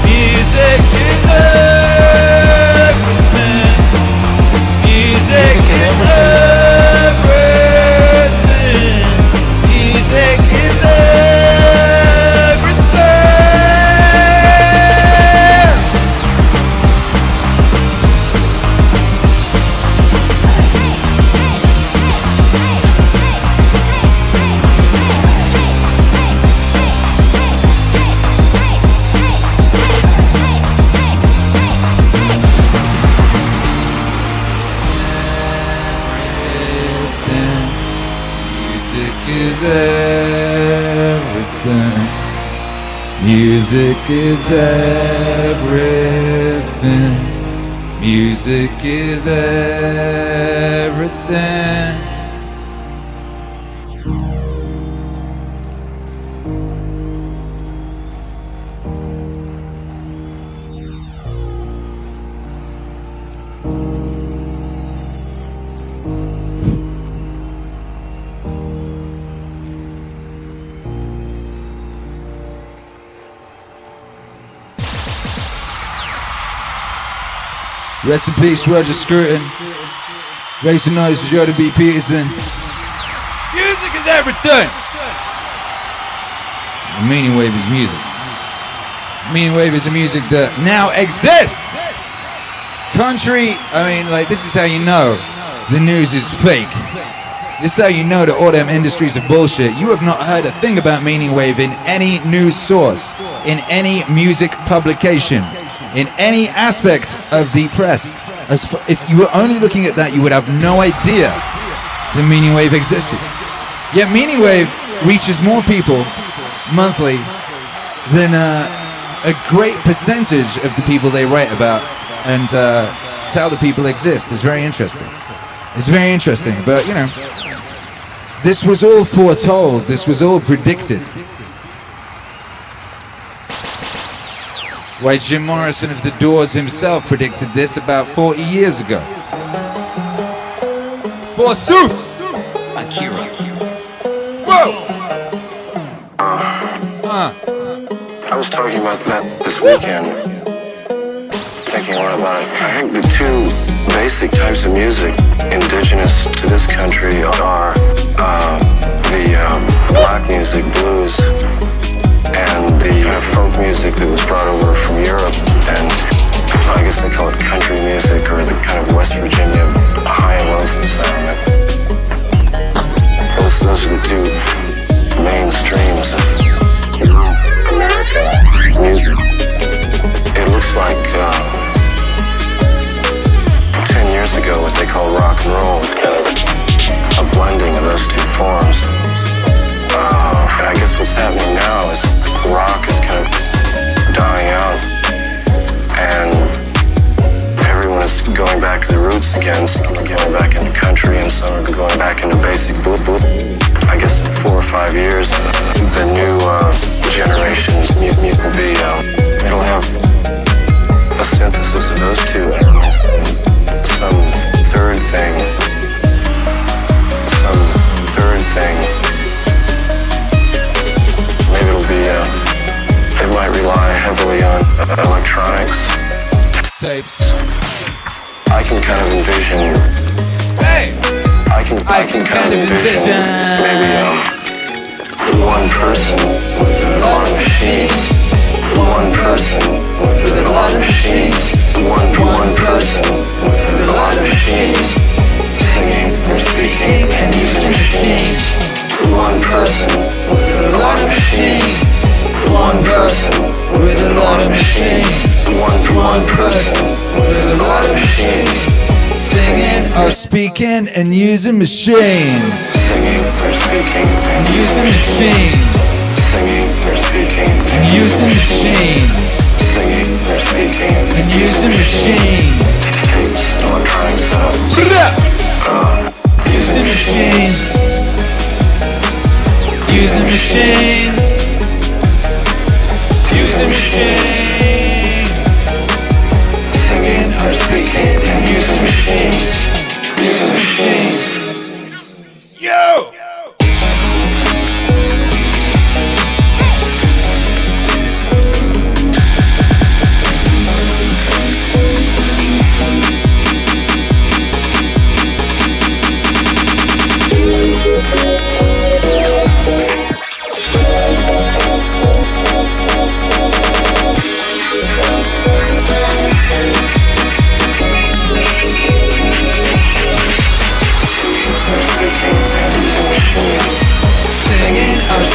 Music is everything. Music is everything. Music is everything. Music is everything. Rest in peace, Roger Scruton. Make some noise for Jordan B. Peterson. Music is everything! Meaningwave is music. Meaningwave is a music that now exists! This is how you know the news is fake. This is how you know that all them industries are bullshit. You have not heard a thing about Meaningwave in any news source, in any music publication, in any aspect of the press. If you were only looking at that, you would have no idea that Meaningwave existed. Yet Meaningwave reaches more people monthly than a great percentage of the people they write about and tell the people exist. It's very interesting. It's very interesting, but you know, this was all foretold. This was all predicted. Why, Jim Morrison of The Doors himself predicted this about 40 years ago. Forsooth! Akira. Whoa! I was talking about that this weekend. Thinking a lot about it. I think the two basic types of music indigenous to this country are the black music, blues, and the kind of folk music that was brought over from Europe, and I guess they call it country music, or the kind of West Virginia high and lonesome sound. Those are the two main streams of American music. It looks like 10 years ago what they call rock and roll, kind of a blending of those two forms. And I guess what's happening now is rock is kind of dying out, and everyone is going back to the roots again. Some are going back into country, and some are going back into basic blue. I guess in 4 or 5 years, the new generation's music will be, it'll have a synthesis of those two elements, and some third thing. Maybe it'll be, it might rely heavily on electronics. Tapes. I can kind of envision. Hey! I can kind of envision maybe one person with a lot of machines. One person with a lot of machines. One person with a lot of machines. Singing or speaking and using machines. One person with a lot of machines. One person with a lot of machines. One person with a lot of machines. Singing or speaking and using machines. Singing or speaking and using machines. Singing or speaking and using machines. Singing or speaking and using machines. Tapes, electronic sounds. Using machines. Using machines. Using machines. Singing or speaking and using machines. Using machines. Yo!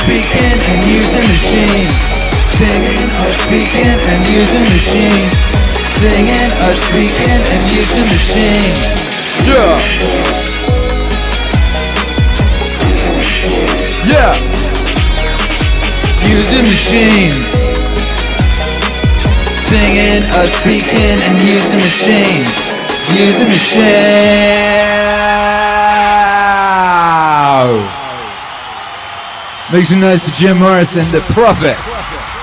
Speaking and using machines. Singing or speaking and using machines. Singing or speaking and using machines. Yeah. Yeah. Using machines. Singing or speaking and using machines. Using machines. Make some noise to Jim Morrison, the prophet,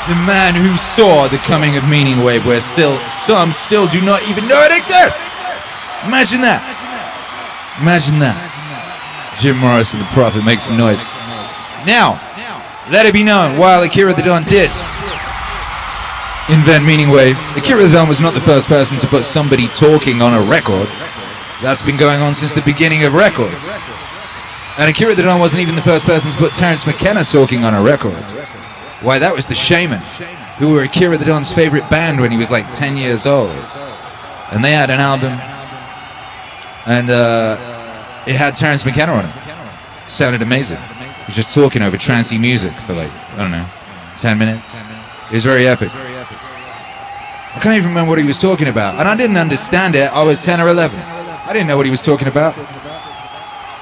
the man who saw the coming of Meaningwave, where some still do not even know it exists. Imagine that. Imagine that. Jim Morrison, the prophet, make some noise. Now, let it be known, while Akira The Don did invent Meaningwave. Akira The Don was not the first person to put somebody talking on a record. That's been going on since the beginning of records. And Akira The Don wasn't even the first person to put Terence McKenna talking on a record. Why, that was the Shaman, who were Akira The Don's favorite band when he was like 10 years old. And they had an album, and it had Terence McKenna on it. Sounded amazing. He was just talking over trancey music for like, I don't know, 10 minutes. It was very epic. I can't even remember what he was talking about. And I didn't understand it. I was 10 or 11. I didn't know what he was talking about.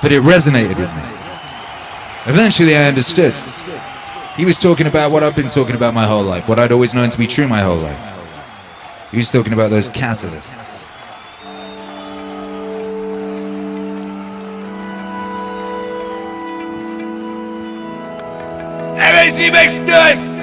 But it resonated with me. Eventually I understood. He was talking about what I've been talking about my whole life. What I'd always known to be true my whole life. He was talking about those catalysts. MAC makes noise!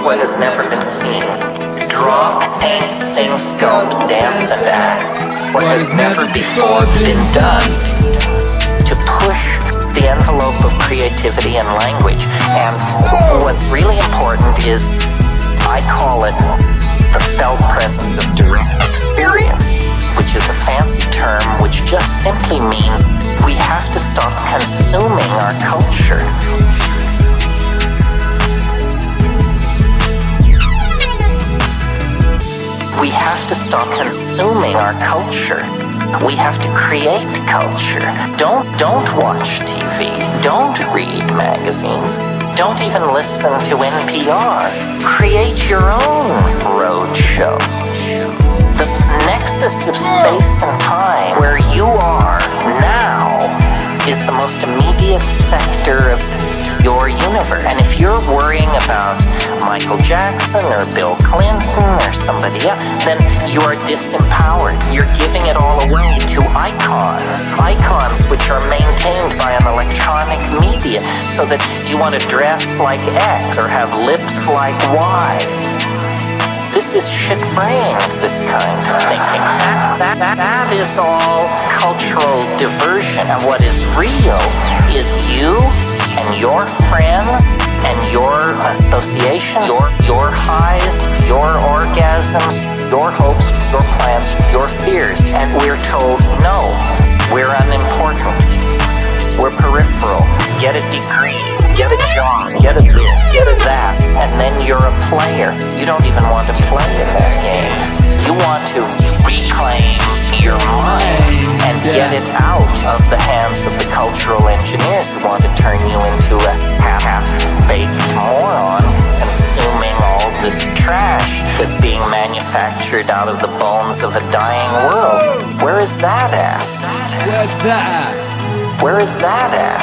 What has never been seen. Draw, paint, sing, sculpt, dance, and act. What has never before been done. To push the envelope of creativity and language. And what's really important is, I call it the felt presence of direct experience, which is a fancy term which just simply means we have to stop consuming our culture. We have to stop consuming our culture. We have to create culture. Don't watch TV. Don't read magazines. Don't even listen to NPR. Create your own roadshow. The nexus of space and time, where you are now, is the most immediate sector of your universe. And if you're worrying about Michael Jackson or Bill Clinton or somebody else, then you are disempowered. You're giving it all away to icons which are maintained by an electronic media, so that you want to dress like X or have lips like Y. This is shit-brained, this kind of thinking. That is all cultural diversion. And what is real is you and your friends and your association, your highs, your orgasms, your hopes, your plans, your fears. And we're told, no, we're unimportant. We're peripheral. Get a degree, get a job, get a this, get a that, and then you're a player. You don't even want to play in that game. You want to reclaim your mind and get it out of the hands of the cultural engineers who want to turn you into a half-baked moron, consuming all this trash that's being manufactured out of the bones of a dying world. Where is that at? Where's that at? Where is that at?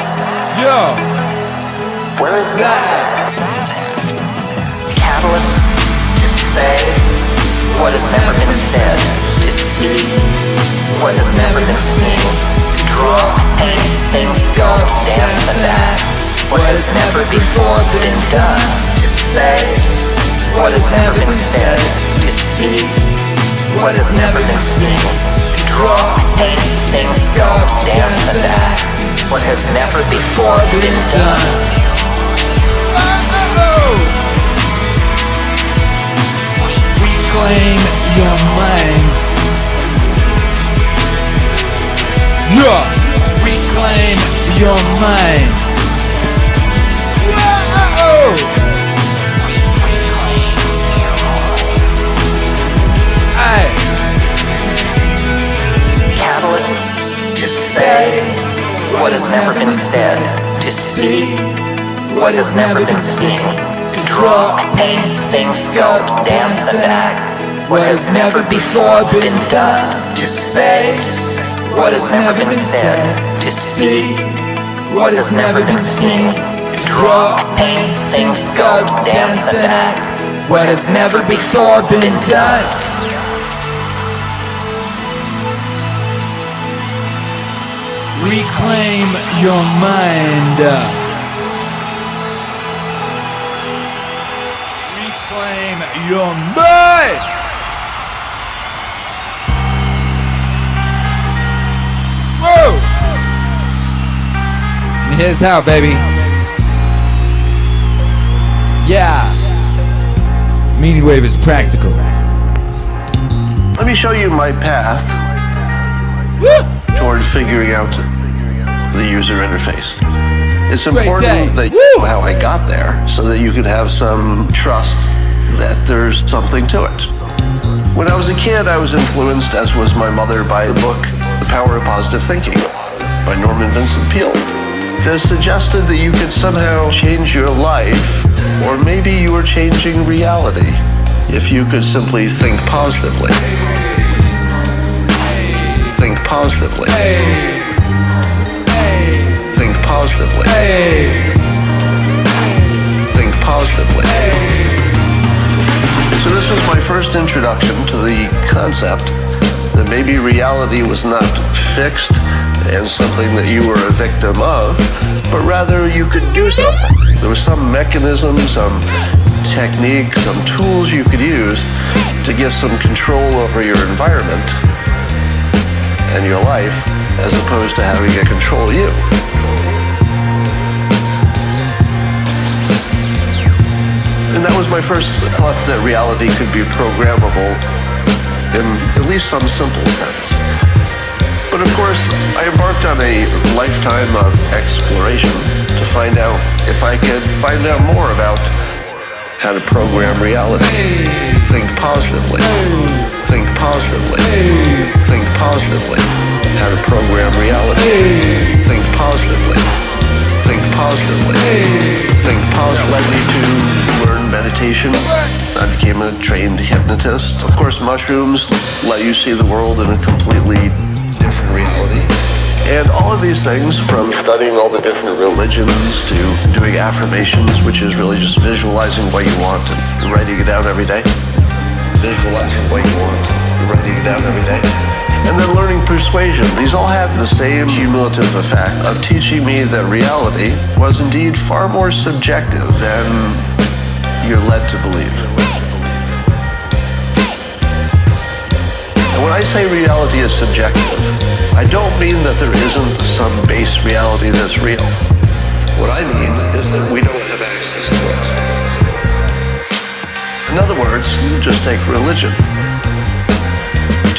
Yo! Where is that at? Catalyst to say what has never been said, to see what has never been seen, draw, paint, sing, sculpt, dance, and act. What has never before been done, to say what has never been said, to see what has never been seen, draw, paint, sing, sculpt, dance, and act. What has never before been done. Reclaim your mind. Yeah. Reclaim your mind. Whoa. Aye. Catalyst to say what has never been said, to see what has never been seen, to draw, paint, sing, sculpt, dance, and act. What has never before been done, to say what has never been said, to see what has never been seen, to draw, paint, sing, sculpt, dance, and act. What has never before been done. Reclaim your mind. Reclaim your mind. Whoa! And here's how, baby. Yeah. Meaningwave is practical. Let me show you my path toward figuring out the user interface. It's important that you know how I got there so that you could have some trust that there's something to it. When I was a kid, I was influenced, as was my mother, by the book The Power of Positive Thinking by Norman Vincent Peale. That suggested that you could somehow change your life, or maybe you were changing reality, if you could simply think positively. Think positively. Think positively. Think positively. So this was my first introduction to the concept that maybe reality was not fixed and something that you were a victim of, but rather you could do something. There was some mechanism, some technique, some tools you could use to get some control over your environment and your life, as opposed to having it control you. And that was my first thought, that reality could be programmable in at least some simple sense. But of course, I embarked on a lifetime of exploration to find out if I could find out more about how to program reality. Think positively. Think positively. Think positively. How to program reality. Think positively. Think positively. Think positively. Led me to learn meditation. I became a trained hypnotist. Of course, mushrooms let you see the world in a completely different reality. And all of these things, from studying all the different religions to doing affirmations, which is really just visualizing what you want and writing it down every day. Visualizing what you want and writing it down every day. And then learning persuasion. These all had the same cumulative effect of teaching me that reality was indeed far more subjective than you're led to believe. And when I say reality is subjective, I don't mean that there isn't some base reality that's real. What I mean is that we don't have access to it. In other words, just take religion.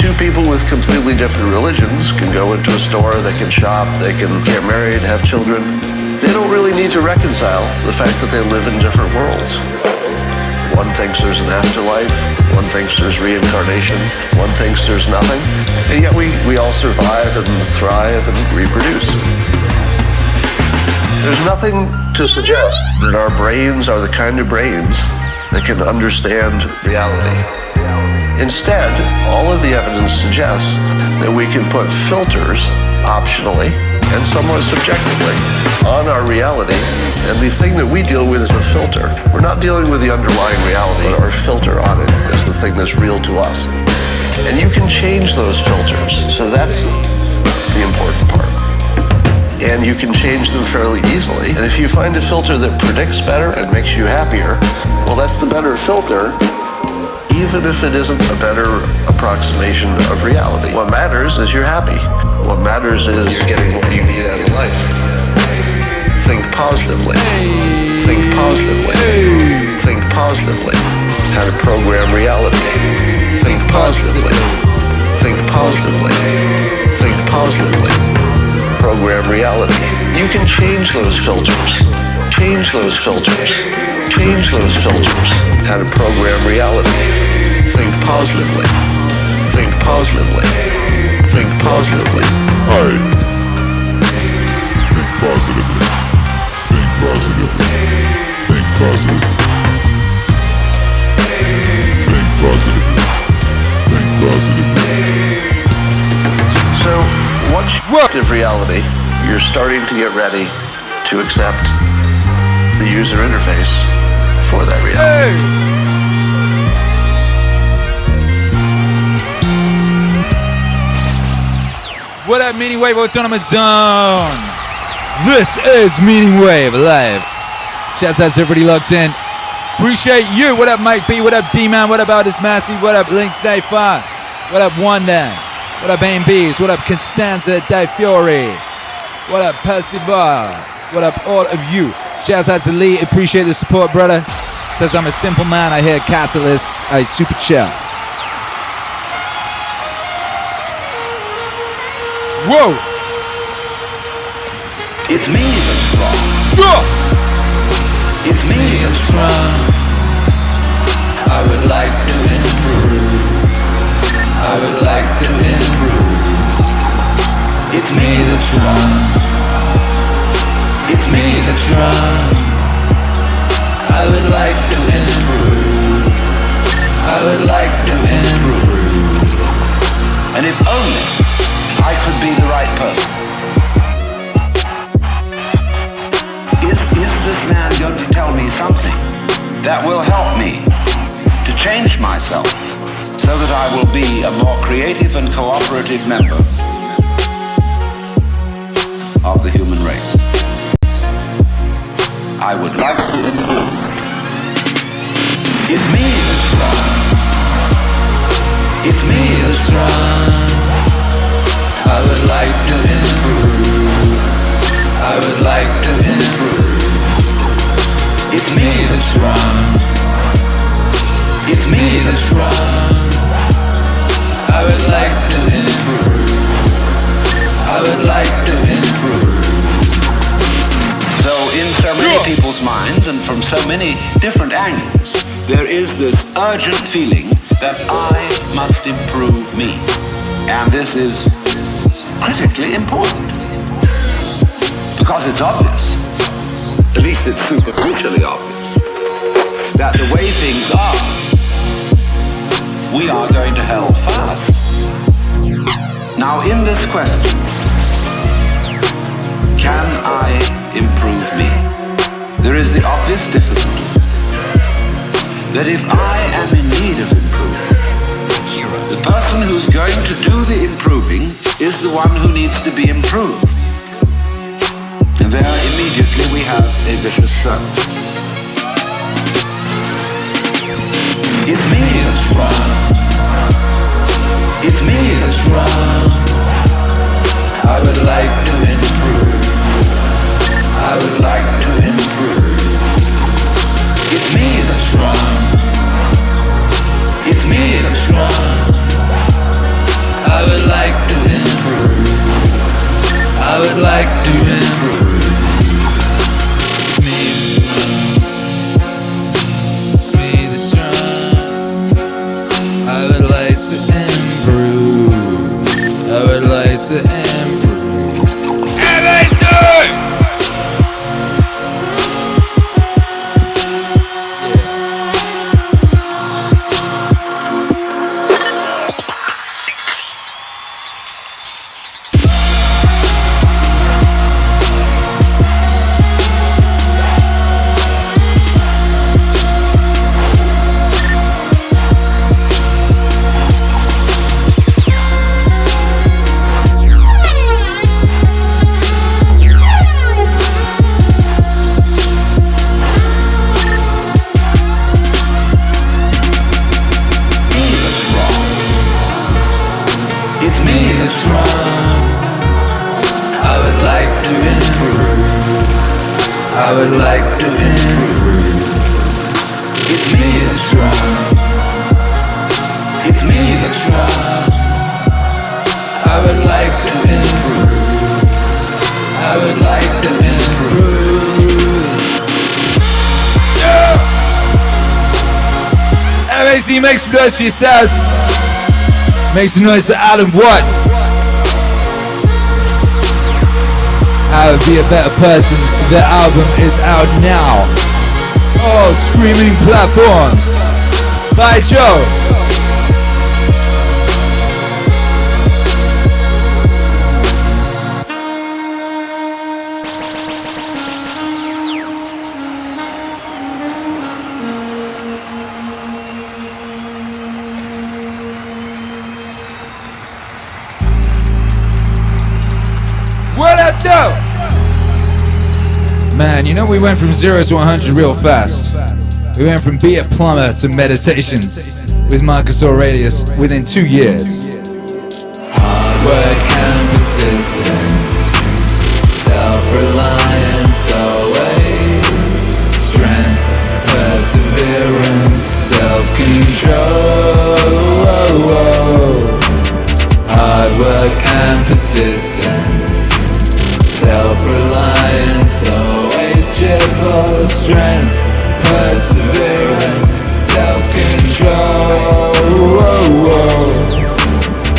Two people with completely different religions can go into a store, they can shop, they can get married, have children. They don't really need to reconcile the fact that they live in different worlds. One thinks there's an afterlife, one thinks there's reincarnation, one thinks there's nothing, and yet we all survive and thrive and reproduce. There's nothing to suggest that our brains are the kind of brains that can understand reality. Instead, all of the evidence suggests that we can put filters, optionally and somewhat subjectively, on our reality, and the thing that we deal with is a filter. We're not dealing with the underlying reality, but our filter on it is the thing that's real to us. And you can change those filters, so that's the important part. And you can change them fairly easily. And if you find a filter that predicts better and makes you happier, well, that's the better filter, even if it isn't a better approximation of reality. What matters is you're happy. What matters is you're getting what you need out of life. Think positively. Think positively. Think positively. How to program reality. Think positively. Think positively. Think positively. Program reality. You can change those filters. Change those filters. Change those filters. How to program reality. Think positively. Think positively. Think positively. Alright. Think positively. Think positively. Think positively. Think positively. Think positively. So, once you active reality, you're starting to get ready to accept the user interface for that reality. What up, Meaningwave Autonomous Zone? This is Meaningwave Live. Shouts out to everybody locked in. Appreciate you. What up, Mike B? What up, D-Man? What up, Aldous Massey? What up, Links Day 5? What up, One Day? What up, AMBs? What up, Constanza Di Fiore? What up, Percy Bar? What up, all of you? Shouts out to Lee. Appreciate the support, brother. Says I'm a simple man. I hear catalysts. I super chill. Whoa! It's me that's wrong. It's me that's wrong. I would like to improve. I would like to improve. It's me that's wrong. It's me that's wrong. I would like to improve. I would like to improve. And if only I could be the right person. Is this man going to tell me something that will help me to change myself so that I will be a more creative and cooperative member of the human race? I would like to improve. It's me that's wrong. It's me that's wrong. I would like to improve. I would like to improve. It's me that's wrong. It's me that's wrong. I would like to improve. I would like to improve. So in so many people's minds and from so many different angles, there is this urgent feeling that I must improve me. And this is critically important. Because it's obvious, at least it's superficially obvious, that the way things are, we are going to hell fast. Now in this question, can I improve me? There is the obvious difficulty that if I am in need of improvement, the person who's going to do the improving is the one who needs to be improved. And there immediately we have a vicious circle. It's me that's wrong. It's me that's wrong. I would like to improve. I would like to improve. It's me that's wrong. It's me that's wrong. I would like to improve. I would like to improve. It's me that's wrong. I would like to improve. I would like to improve. Everything! I would like to improve. It's me that's wrong. It's me that's wrong. I would like to improve. I would like to improve. Yeah! MAC, make some noise for yourselves. Make some noise to Adam Watt. How to Be a Better Person. The album is out now. All streaming platforms. By Joe. What up, though? Man, you know we went from 0 to 100 real fast. We went from Be A Plumber to Meditations with Marcus Aurelius within 2 years. Hard work and persistence, self-reliance always, strength, perseverance, self-control. Hard work and persistence, self-reliance always, cheerful, strength, perseverance, self-control.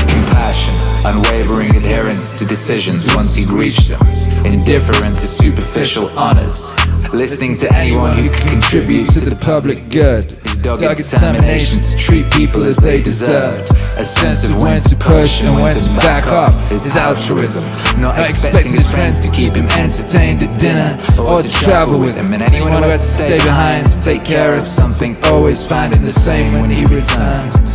Compassion, unwavering adherence to decisions once he'd reached them. Indifference to superficial honors, listening to anyone who can contribute to the public good. His dogged determination to treat people as they deserved. A sense of when to push and when to back off. His altruism, not expecting his friends to keep him entertained at dinner or to travel with him. And anyone who had to stay behind to take care of something, always finding the same when he returned.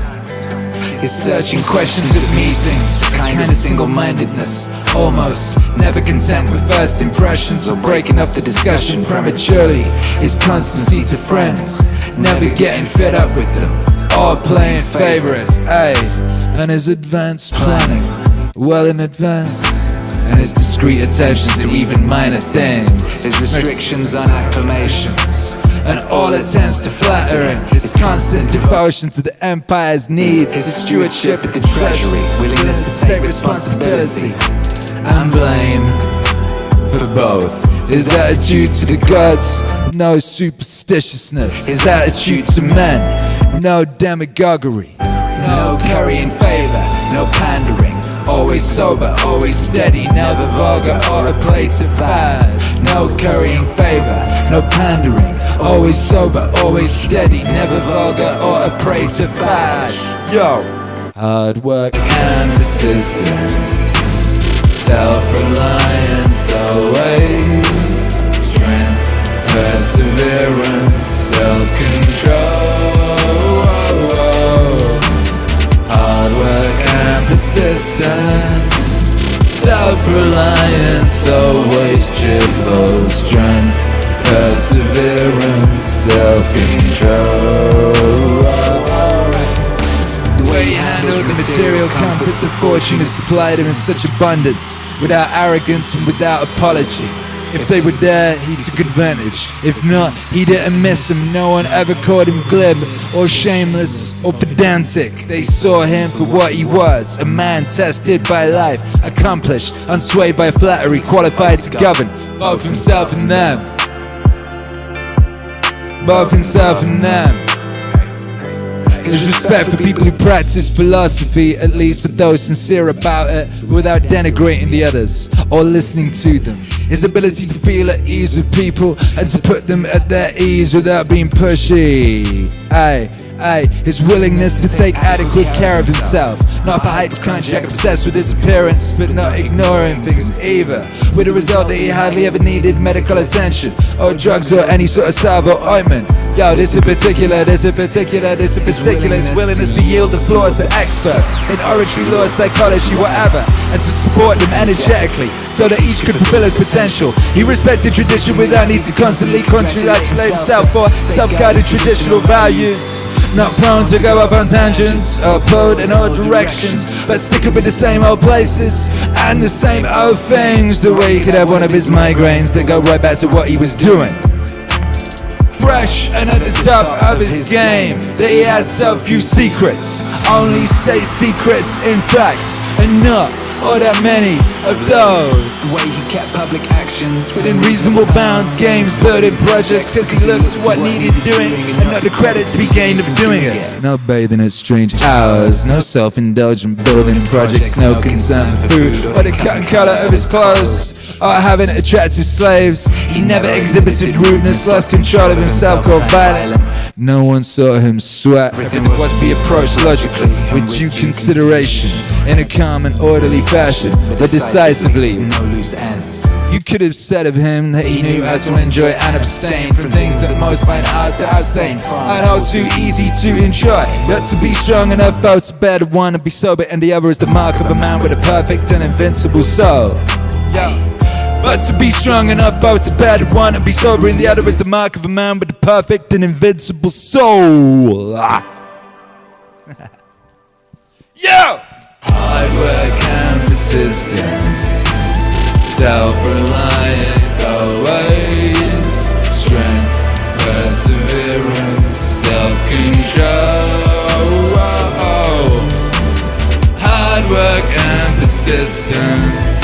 His searching questions at meetings, kind of single-mindedness, almost never content with first impressions or breaking up the discussion prematurely. His constancy to friends, never getting fed up with them, or playing favorites, ayy. And his advanced planning, well in advance, and his discreet attention to even minor things. His restrictions on acclamations, and all attempts to flatter him. His constant devotion to the empire's needs. His stewardship at the treasury, willingness to take responsibility and blame for both. His attitude to the gods, no superstitiousness. His attitude to men, no demagoguery, no currying favor, no pandering. Always sober, always steady, never vulgar or a play to pass. No currying favor, no pandering. Always sober, always steady, never vulgar or a prey to pass. Yo! Hard work and persistence, self-reliance always, strength, perseverance, self-control. Hard work and persistence, self-reliance always, cheerful, strength, perseverance, self-control. The way he handled the material comforts of fortune has supplied him in such abundance, without arrogance and without apology. If they were there, he took advantage. If not, he didn't miss him. No one ever called him glib or shameless or pedantic. They saw him for what he was, a man tested by life, accomplished, unswayed by flattery, qualified to govern both himself and them. Both himself and them. His respect for people who practice philosophy, at least for those sincere about it, without denigrating the others or listening to them. His ability to feel at ease with people and to put them at their ease without being pushy. His willingness to take adequate care of himself, not for hypochondriac obsessed with his appearance, but not ignoring things either, with the result that he hardly ever needed medical attention or drugs or any sort of salve or ointment. Yo, this in particular, his willingness to yield the floor to experts in oratory, law, psychology, whatever, and to support them energetically so that each could fulfill his potential. He respected tradition without need to constantly congratulate himself for self-guided traditional values. Not prone to go off on tangents or pulled in all directions, but sticking with the same old places and the same old things. The way he could have one of his migraines that go right back to what he was doing. Fresh and at the top of his game, that he has so few secrets, only state secrets in fact, and not all that many of those. The way he kept public actions within reasonable bounds, games, building projects, cause he looked to what needed doing and not the credit to be gained of doing it. No bathing at strange hours, no self-indulgent building projects, no concern for food or the cut and colour of his clothes, or having attractive slaves. He never exhibited rudeness, lost control of himself, got violent. No one saw him sweat. Everything was to be approached logically, with due consideration, in a calm and orderly fashion, but decisively, no loose ends. You could have said of him that he knew how to enjoy and abstain from things that most find hard to abstain from, and all too easy to enjoy. Not to be strong enough both to bear the one and be sober, and the other is the mark of a man with a perfect and invincible soul. Yeah. But to be strong enough, both's a bad one. To be sober in the other is the mark of a man with a perfect and invincible soul. Yo! Hard work and persistence, self-reliance always, strength, perseverance, self-control. Hard work and persistence,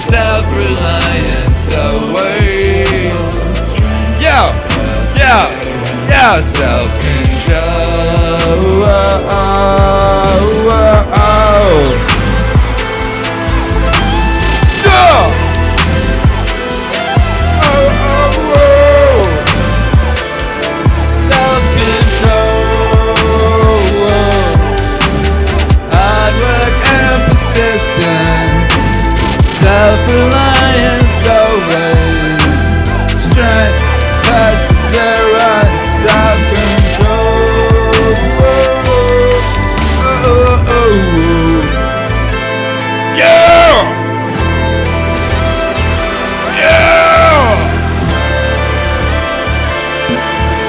self-reliance always. Yo, yo, yo, self-control. Self-reliance always, strength, perseverance, self-control. Yeah! Yeah!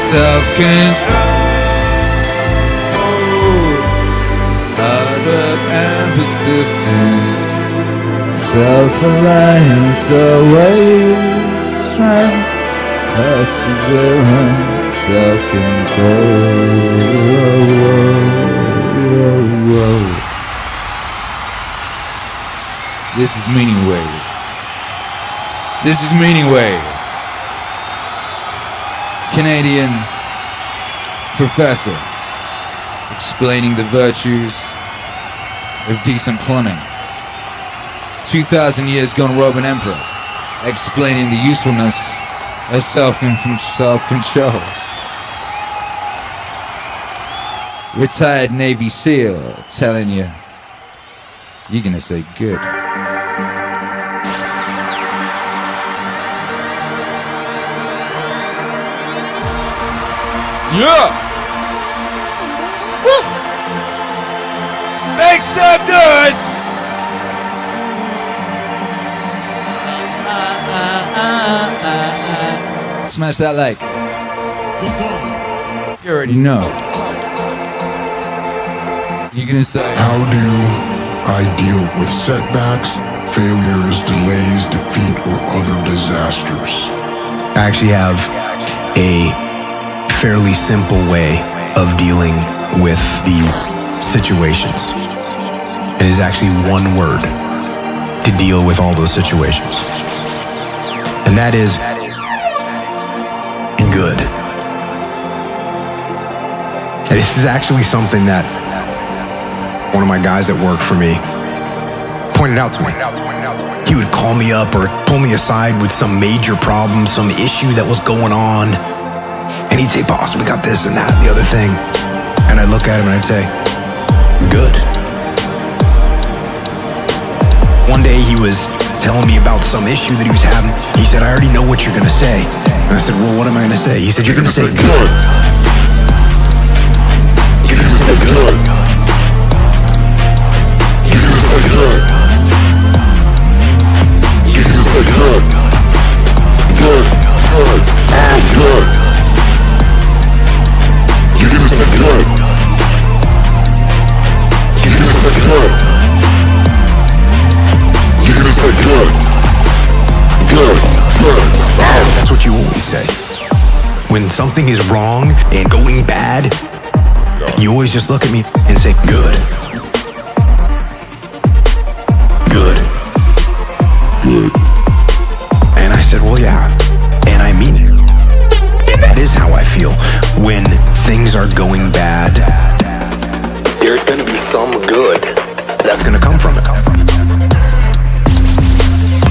Self-control, hard work and persistence, self-reliance always, strength, perseverance, self-control. This is Meaningwave. This is Meaningwave. Canadian professor explaining the virtues of decent plumbing. 2,000 years gone Roman emperor, explaining the usefulness of self-control. Retired Navy SEAL telling you, you're gonna say good. Yeah! Woo! Make some noise! Smash that like. You already know. You're gonna say, how do I deal with setbacks, failures, delays, defeat, or other disasters? I actually have a fairly simple way of dealing with the situations. It is actually one word to deal with all those situations. And that is good. And this is actually something that one of my guys that worked for me pointed out to me. He would call me up or pull me aside with some major problem, some issue that was going on. And he'd say, boss, we got this and that and the other thing. And I'd look at him and I'd say, good. One day he was telling me about some issue that he was having. He said, I already know what you're going to say. And I said, well, what am I going to say? He said, you're going to say good. You're going to say good. You're going to say good. You're going to say good. Good, good, good. You're going to say good. You're going to say good. You're gonna say good. Good. Good. That's what you always say. When something is wrong and going bad, you always just look at me and say, good. Good. Good. And I said, well, yeah. And I mean it. And that is how I feel. When things are going bad, there's gonna be some good that's gonna come from it.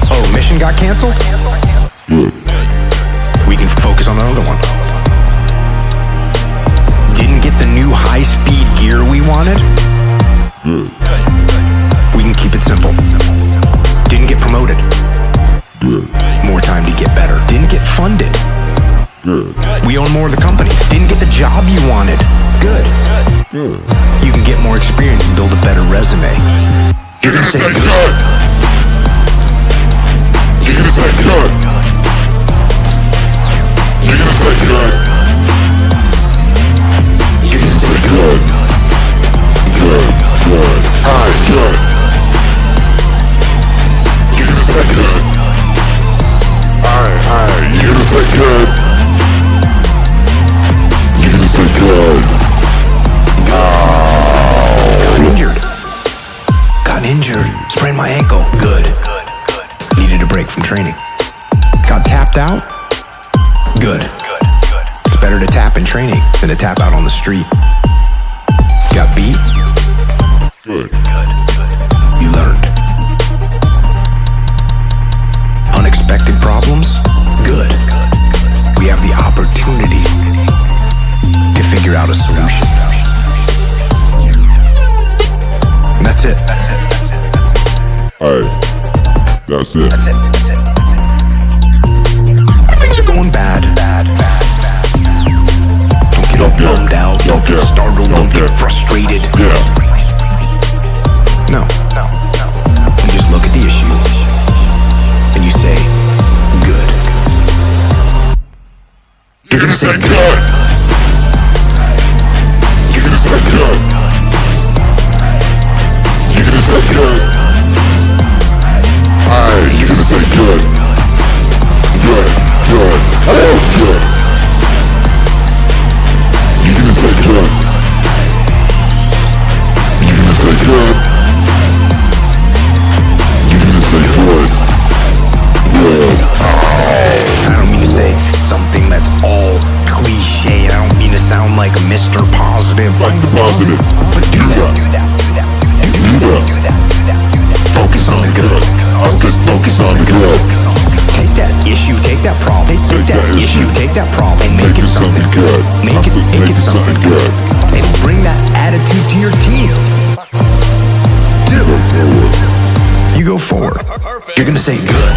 Oh, mission got canceled? Good. We can focus on another one. Didn't get the new high-speed gear we wanted? Good. We can keep it simple. Didn't get promoted? Good. More time to get better. Didn't get funded? Good. We own more of the company. Didn't get the job you wanted? Good. Good. You can get more experience and build a better resume. You're gonna say good. sprained my ankle. Good. Needed a break from training. Got tapped out. Good. It's better to tap in training than to tap out on the street. Got beat. Good. You learned. Unexpected problems. Good. We have the opportunity to figure out a solution. And that's it. Alright. That's it. Things are going bad. Don't get all bummed out. Don't get startled. Don't get frustrated. Yeah. No. You just look at the issue and you say, good. You're gonna say good. You're gonna say good. You're gonna say good. Alright, you're gonna say good. Good. Oh, good. You're gonna say good. You're gonna say good. You're gonna say good. Good. I don't mean to say something that's all cliche. I don't mean to sound like Mr. Positive. Find the positive. But do that. Focus on the good. I said focus on the good. Take that issue, take that problem, take that issue, take that problem, and make it something good. Make it something good. And bring that attitude to your team. You go forward. You're gonna say good.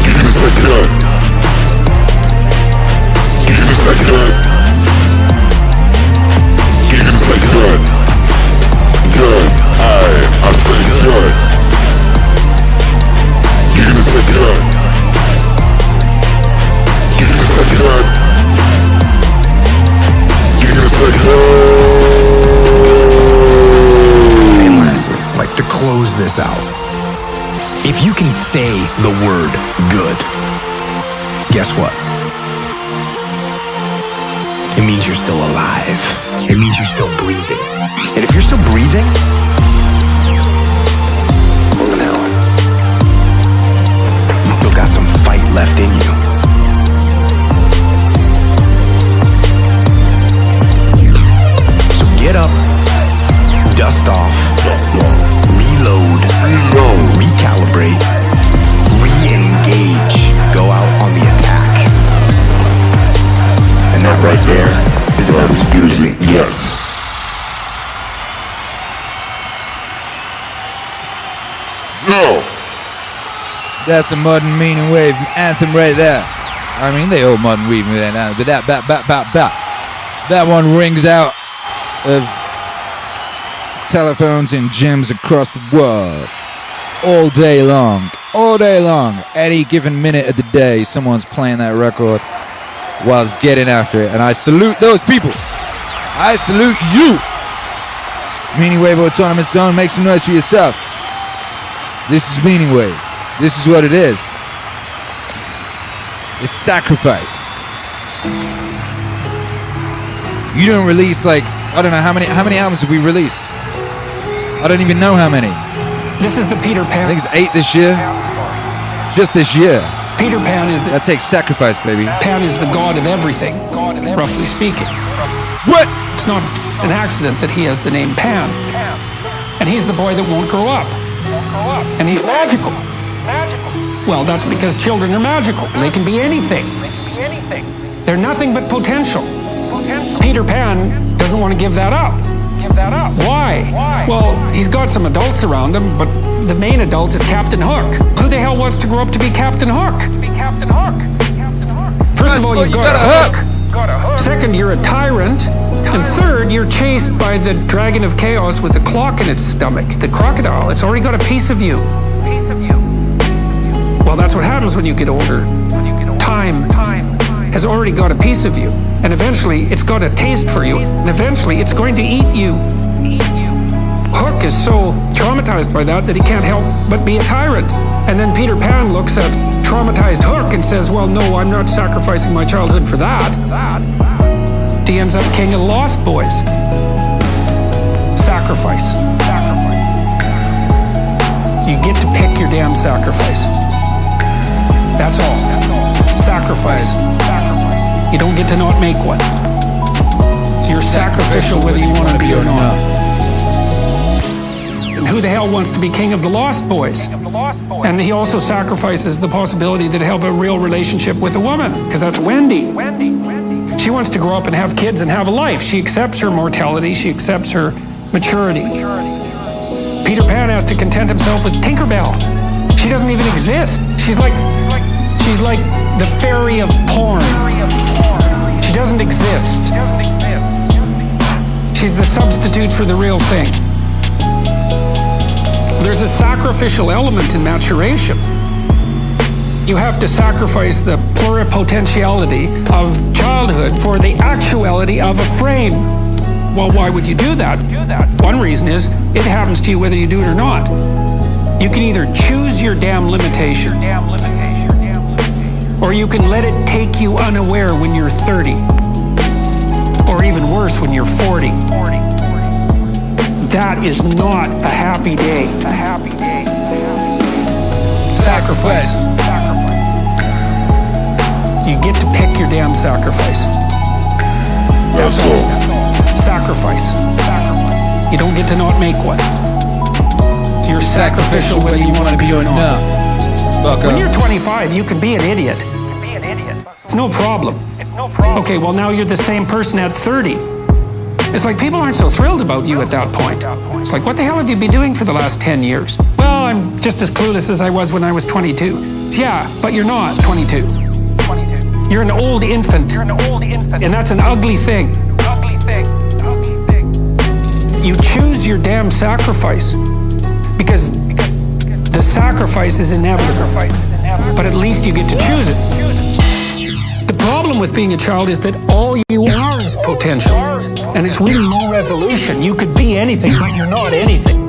You're gonna say good. You're gonna say good. You're gonna say good. Good. I say good. You're gonna say good. You're gonna say good. You're gonna say good. And lastly, I'd like to close this out. If you can say the word good, guess what? It means you're still alive. It means you're still breathing. And if you're still breathing, well, now, you still got some fight left in you. So get up, dust off, reload, recalibrate, re-engage, go out on the attack. And that right there is about as good as it gets. No. That's the modern Meaningwave anthem right there. I mean, they all modern weave with that anthem, but that one rings out of telephones and gyms across the world all day long. Any given minute of the day, someone's playing that record whilst getting after it, and I salute those people. I salute you. Meaningwave Autonomous Zone, make some noise for yourself. This is Meaningwave. This is what it is. It's sacrifice. You don't release, like, I don't know how many albums have we released? I don't even know how many. This is the Peter Pan. I think it's 8 this year. Just this year. Peter Pan is that takes sacrifice, baby. Pan is the god of everything, roughly speaking. What? It's not an accident that he has the name Pan. And he's the boy that won't grow up. And he's magical. Well, that's because children are magical. They can be anything. They're nothing but potential. Peter Pan doesn't want to give that up. Why? Well, he's got some adults around him, but the main adult is Captain Hook. Who the hell wants to grow up to be Captain Hook? First of all, you've got a hook. Second, you're a tyrant. And third, you're chased by the dragon of chaos with a clock in its stomach. The crocodile, it's already got a piece of you. Well, that's what happens when you get older. Time has already got a piece of you. And eventually, it's got a taste for you. And eventually, it's going to eat you. Hook is so traumatized by that he can't help but be a tyrant. And then Peter Pan looks at traumatized Hook and says, well, no, I'm not sacrificing my childhood for that. He ends up king of the Lost Boys. Sacrifice. get to pick your damn sacrifice. That's all. Sacrifice. You don't get to not make one. So you're sacrificial whether you want to be or not. And who the hell wants to be king of the Lost Boys? And he also sacrifices the possibility that he'll have a real relationship with a woman, because that's Wendy. She wants to grow up and have kids and have a life. She accepts her mortality. She accepts her maturity. Peter Pan has to content himself with Tinkerbell. She doesn't even exist. She's like the fairy of porn. She doesn't exist. She's the substitute for the real thing. There's a sacrificial element in maturation. You have to sacrifice the pluripotentiality of childhood for the actuality of a frame. Well, why would you do that? One reason is it happens to you whether you do it or not. You can either choose your damn limitation, or you can let it take you unaware when you're 30, or even worse, when you're 40. That is not a happy day. Sacrifice. You get to pick your damn sacrifice. That's all. Sacrifice. You don't get to not make one. So you're sacrificial whether you want to be or not. When you're 25, you can be an idiot. It's no problem. Okay, well now you're the same person at 30. It's like people aren't so thrilled about you at that point. It's like, what the hell have you been doing for the last 10 years? Well, I'm just as clueless as I was when I was 22. Yeah, but you're not 22. You're an old infant. And that's an ugly thing. You choose your damn sacrifice because the sacrifice is inevitable. But at least you get to choose it. The problem with being a child is that all you are is potential. And it's really low resolution. You could be anything, but you're not anything.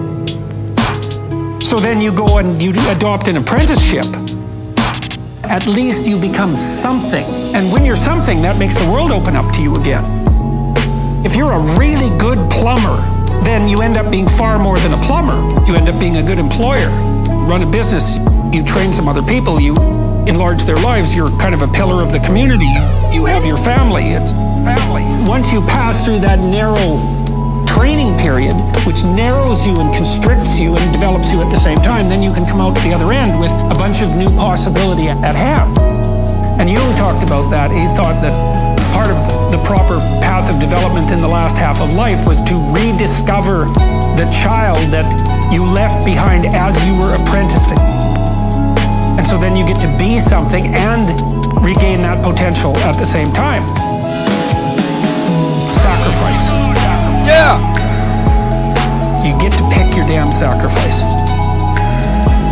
So then you go and you adopt an apprenticeship. At least you become something. And when you're something, that makes the world open up to you again. If you're a really good plumber, then you end up being far more than a plumber. You end up being a good employer. Run a business, you train some other people, you enlarge their lives, you're kind of a pillar of the community. You have your family. It's family. Once you pass through that narrow training period, which narrows you and constricts you and develops you at the same time, then you can come out the other end with a bunch of new possibility at hand. And Jung talked about that. He thought that part of the proper path of development in the last half of life was to rediscover the child that you left behind as you were apprenticing. And so then you get to be something and regain that potential at the same time. Sacrifice. Yeah! You get to pick your damn sacrifice.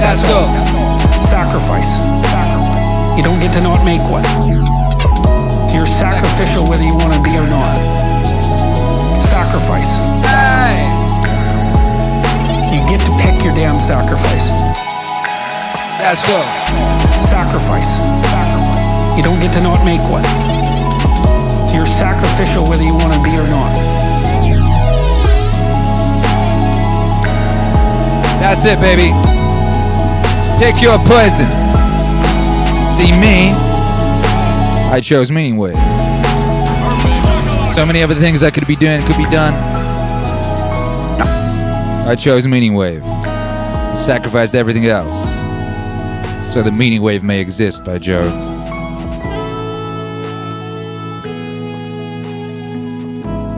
That's all. Sacrifice. You don't get to not make one. So you're sacrificial whether you want to be or not. Sacrifice. Hey! You get to pick your damn sacrifice. That's all. Sacrifice. You don't get to not make one. So you're sacrificial whether you want to be or not. That's it, baby. Pick your poison. See me, I chose Meaningwave. So many other things I could be doing could be done. I chose Meaningwave. Sacrificed everything else so the Meaningwave may exist, by Jove.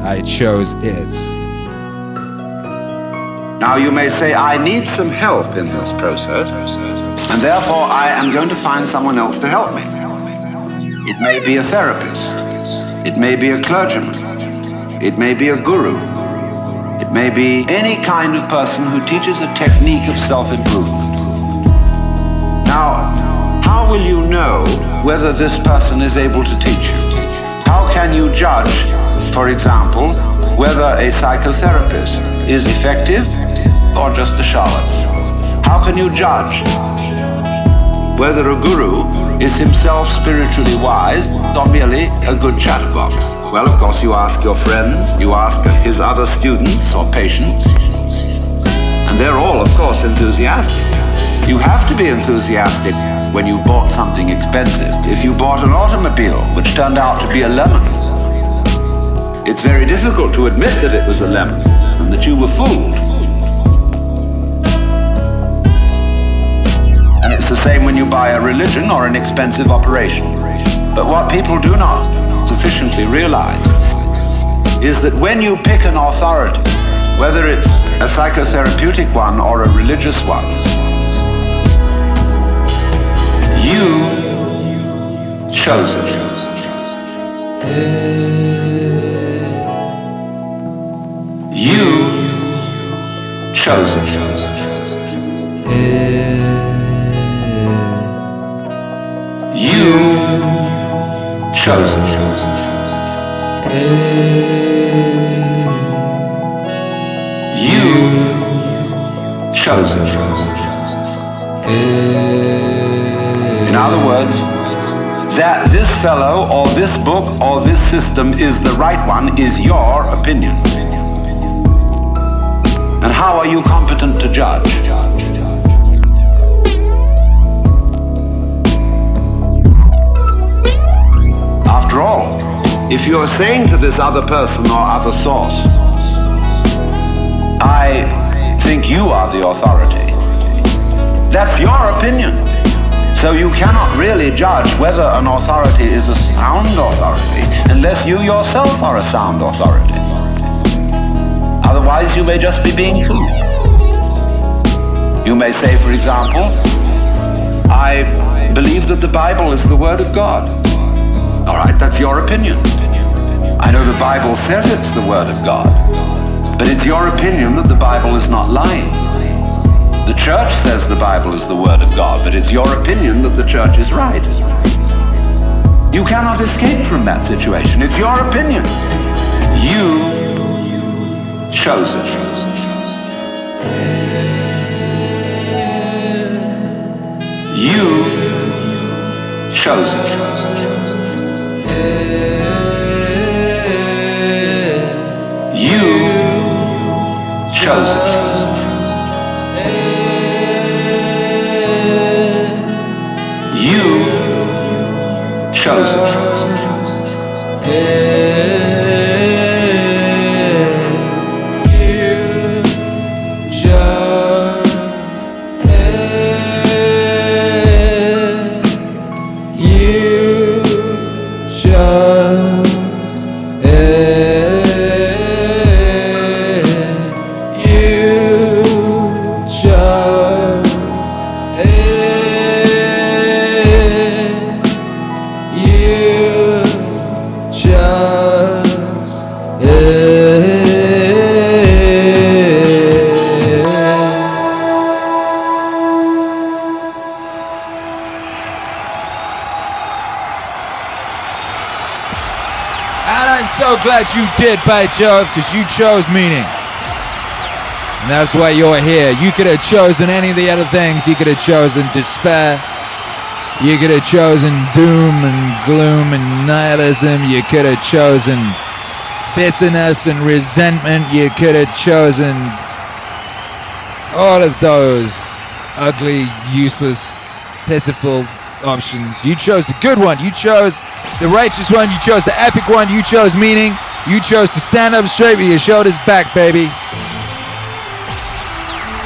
I chose it. Now you may say, I need some help in this process, and therefore I am going to find someone else to help me. It may be a therapist. It may be a clergyman. It may be a guru. It may be any kind of person who teaches a technique of self-improvement. Now, how will you know whether this person is able to teach you? How can you judge, for example, whether a psychotherapist is effective or just a charlatan? How can you judge whether a guru is himself spiritually wise or merely a good chatterbox? Well, of course, you ask your friends, you ask his other students or patients, and they're all, of course, enthusiastic. You have to be enthusiastic when you bought something expensive. If you bought an automobile which turned out to be a lemon, it's very difficult to admit that it was a lemon and that you were fooled. And it's the same when you buy a religion or an expensive operation. But what people do not sufficiently realize is that when you pick an authority, whether it's a psychotherapeutic one or a religious one, you chose it. You chose it. You chose it. You chose it. In other words, that this fellow or this book or this system is the right one is your opinion. And how are you competent to judge? After all, if you're saying to this other person or other source, I think you are the authority, that's your opinion. So you cannot really judge whether an authority is a sound authority unless you yourself are a sound authority. Otherwise, you may just be being fooled. You may say, for example, I believe that the Bible is the Word of God. All right, that's your opinion. I know the Bible says it's the Word of God, but it's your opinion that the Bible is not lying. The church says the Bible is the Word of God, but it's your opinion that the church is right. You cannot escape from that situation. It's your opinion. You chose it. You chose it. You chose it. You chose it. So glad you did, by Jove, because you chose meaning. And that's why you're here. You could have chosen any of the other things. You could have chosen despair. You could have chosen doom and gloom and nihilism. You could have chosen bitterness and resentment. You could have chosen all of those ugly, useless, pitiful options. You chose the good one. You chose the righteous one. You chose the epic one. You chose meaning. You chose to stand up straight with your shoulders back, baby.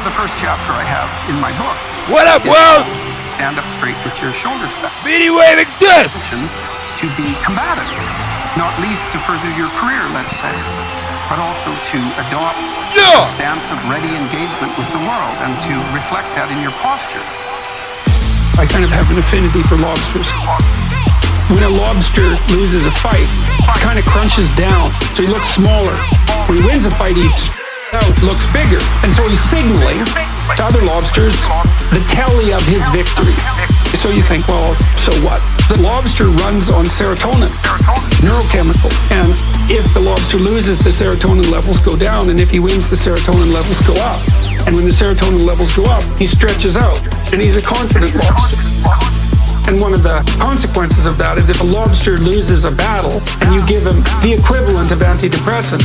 The first chapter I have in my book. What up, world? Stand up straight with your shoulders back. Meaningwave exists! To be combative, not least to further your career, let's say, but also to adopt a stance of ready engagement with the world and to reflect that in your posture. I kind of have an affinity for lobsters. When a lobster loses a fight, it kind of crunches down, so he looks smaller. When he wins a fight, he looks bigger. And so he's signaling to other lobsters the tally of his victory. So you think, well, so what? The lobster runs on serotonin, neurochemical. And if the lobster loses, the serotonin levels go down. And if he wins, the serotonin levels go up. And when the serotonin levels go up, he stretches out. And he's a confident lobster. And one of the consequences of that is if a lobster loses a battle and you give him the equivalent of antidepressant,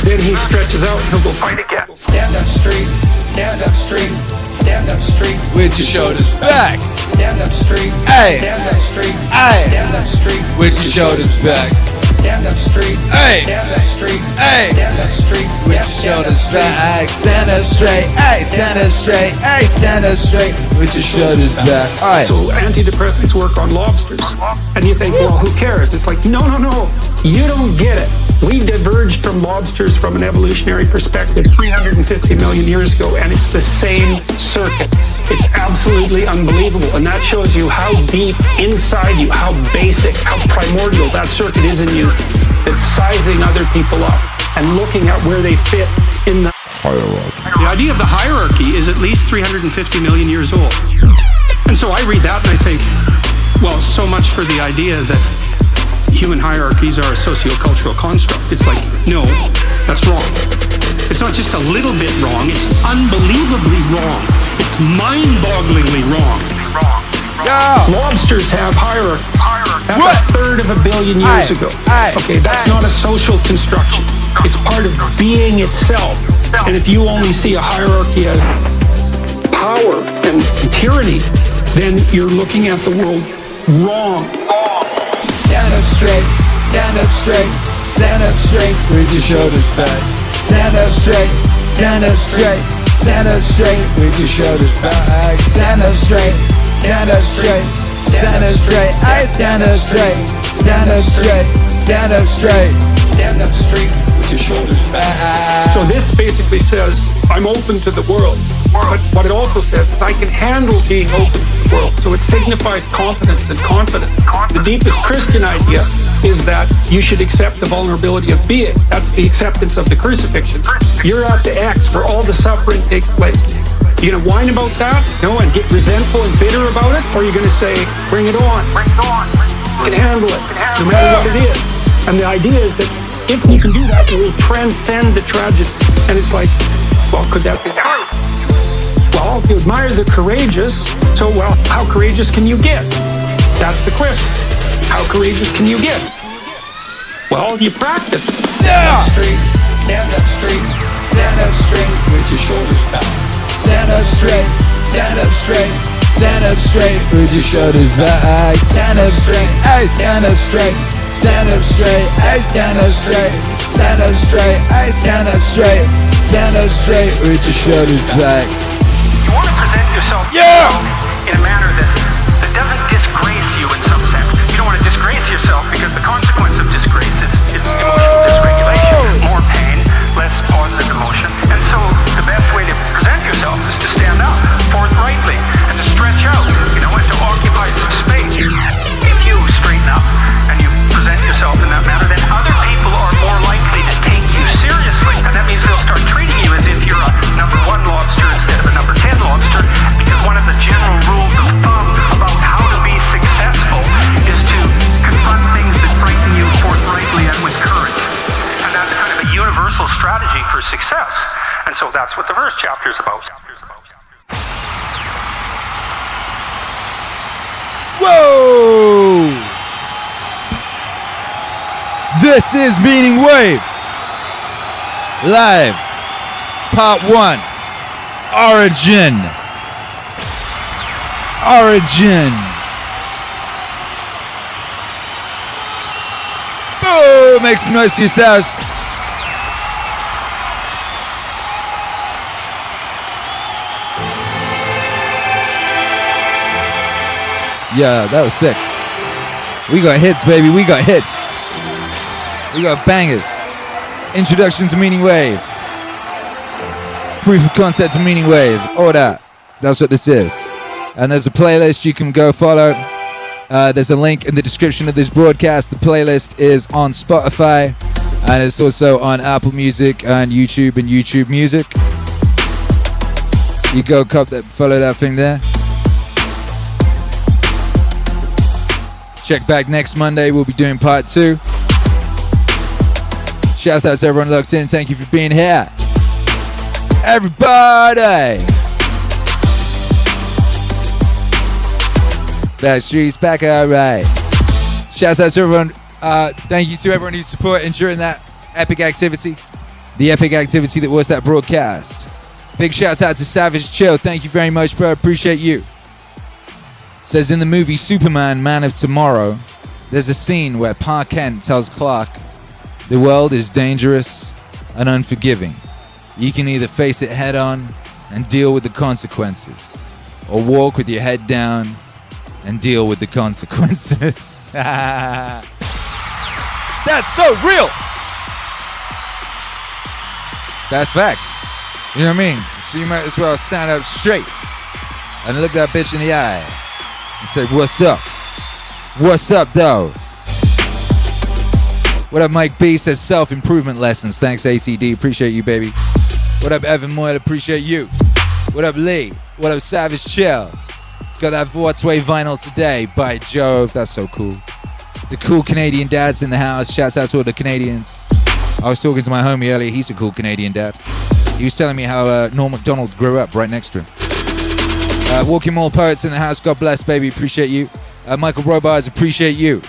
then he stretches out and he'll go fight again. Stand up straight, stand up straight, stand up straight with your shoulders back. Stand up straight, hey, stand up straight, hey, stand up straight with your shoulders back. Stand up straight, hey, stand up straight, hey, stand up straight with your shoulders back. Stand up straight, hey, stand up straight, hey, stand up straight with your shoulders back. All right. So antidepressants work on lobsters, and you think, well, who cares? It's like, no, you don't get it. We diverged from lobsters from an evolutionary perspective 350 million years ago, and it's the same circuit. It's absolutely unbelievable, and that shows you how deep inside you, how basic, how primordial that circuit is in you. It's sizing other people up and looking at where they fit in the hierarchy. The idea of the hierarchy is at least 350 million years old. And so I read that and I think, well, so much for the idea that human hierarchies are a sociocultural construct. It's like, no, that's wrong. It's not just a little bit wrong, it's unbelievably wrong. It's mind-bogglingly wrong. Yeah. Lobsters have hierarchies. That's a third of a billion years ago. Okay, that's not a social construction. It's part of being itself. And if you only see a hierarchy as power and tyranny, then you're looking at the world wrong. Stand up straight, stand up straight, stand up straight with your shoulders back. Stand up straight, stand up straight, stand up straight with your shoulders back. Stand up straight, stand up straight, stand up straight, I stand up straight, stand up straight, stand up straight, stand up straight with your shoulders back. So this basically says, I'm open to the world. But what it also says is I can handle being open to the world. So it signifies competence and confidence. The deepest Christian idea is that you should accept the vulnerability of being. That's the acceptance of the crucifixion. You're at the X where all the suffering takes place. You gonna whine about that? No, and get resentful and bitter about it? Or are you gonna say, bring it on? You can handle it, no matter what it is. And the idea is that if you can do that, it will transcend the tragedy. And it's like, well, could that be true? Well, you admire the courageous, so, well, how courageous can you get? That's the question. How courageous can you get? Well, you practice. Yeah! Stand up straight, stand up straight with your shoulders back. Stand up straight, stand up straight, stand up straight with your shoulders back. Stand up straight, hey, stand up straight, stand up straight, hey, stand up straight, stand up straight, hey, stand up straight, stand up straight with your shoulders back. You want to present yourself in a manner that doesn't disgrace you in some sense. You don't want to disgrace yourself because the consequence of disgrace is emotional dysregulation. More pain, less positive emotion. And so the best way to present yourself is to stand up forthrightly and to stretch out, and to occupy some space. If you straighten up and you present yourself in that manner, then other people are more likely to take you seriously. And that means they'll start treating you as if you're a number 1 lobster instead of a number 10 lobster, because one of the general rules of thumb about how to be successful is to confront things that frighten you forthrightly and with courage. And that's kind of a universal strategy for success. And so that's what the first chapter is about. Whoa! This is Meaningwave Live, Part 1. Origin. Oh, make some noise for yourselves. Yeah, that was sick. We got hits, baby. We got hits. We got bangers. Introduction to Meaningwave. Proof of concept to Meaningwave. All that. That's what this is. And there's a playlist you can go follow. There's a link in the description of this broadcast. The playlist is on Spotify. And it's also on Apple Music and YouTube Music. You go follow that thing there. Check back next Monday. We'll be doing part 2. Shouts out to everyone locked in. Thank you for being here. Everybody! Backstreet's back, alright. Shouts out to everyone. Thank you to everyone who's supporting during that epic activity. The epic activity that was that broadcast. Big shouts out to Savage Chill. Thank you very much, bro. Appreciate you. Says in the movie Superman, Man of Tomorrow, there's a scene where Pa Kent tells Clark, the world is dangerous and unforgiving. You can either face it head on and deal with the consequences, or walk with your head down and deal with the consequences. That's so real. That's facts. You know what I mean? So you might as well stand up straight and look that bitch in the eye and say, what's up? What's up, though? What up, Mike B? Says self-improvement lessons. Thanks, ACD. Appreciate you, baby. What up, Evan Moyle? Appreciate you. What up, Lee? What up, Savage Chill? Got that Vortsway vinyl today. By Jove, that's so cool. The cool Canadian dads in the house. Shouts out to all the Canadians. I was talking to my homie earlier. He's a cool Canadian dad. He was telling me how Norm MacDonald grew up right next to him. Walking Mall Poets in the house. God bless, baby. Appreciate you. Michael Robars, appreciate you.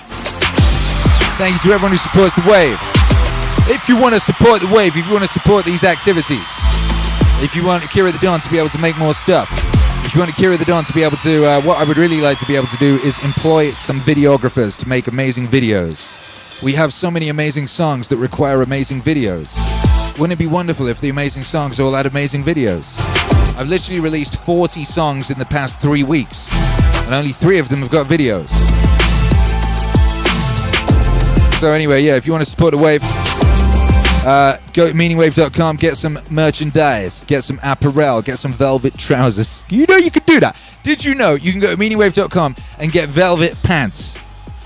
Thank you to everyone who supports the wave. If you want to support the wave, if you want to support these activities, if you want Akira The Don to be able to make more stuff, if you want Akira The Don to be able to, what I would really like to be able to do is employ some videographers to make amazing videos. We have so many amazing songs that require amazing videos. Wouldn't it be wonderful if the amazing songs all had amazing videos? I've literally released 40 songs in the past 3 weeks, and only 3 of them have got videos. So anyway, yeah, if you want to support the wave, go to meaningwave.com, get some merchandise, get some apparel, get some velvet trousers. You know you can do that. Did you know you can go to meaningwave.com and get velvet pants?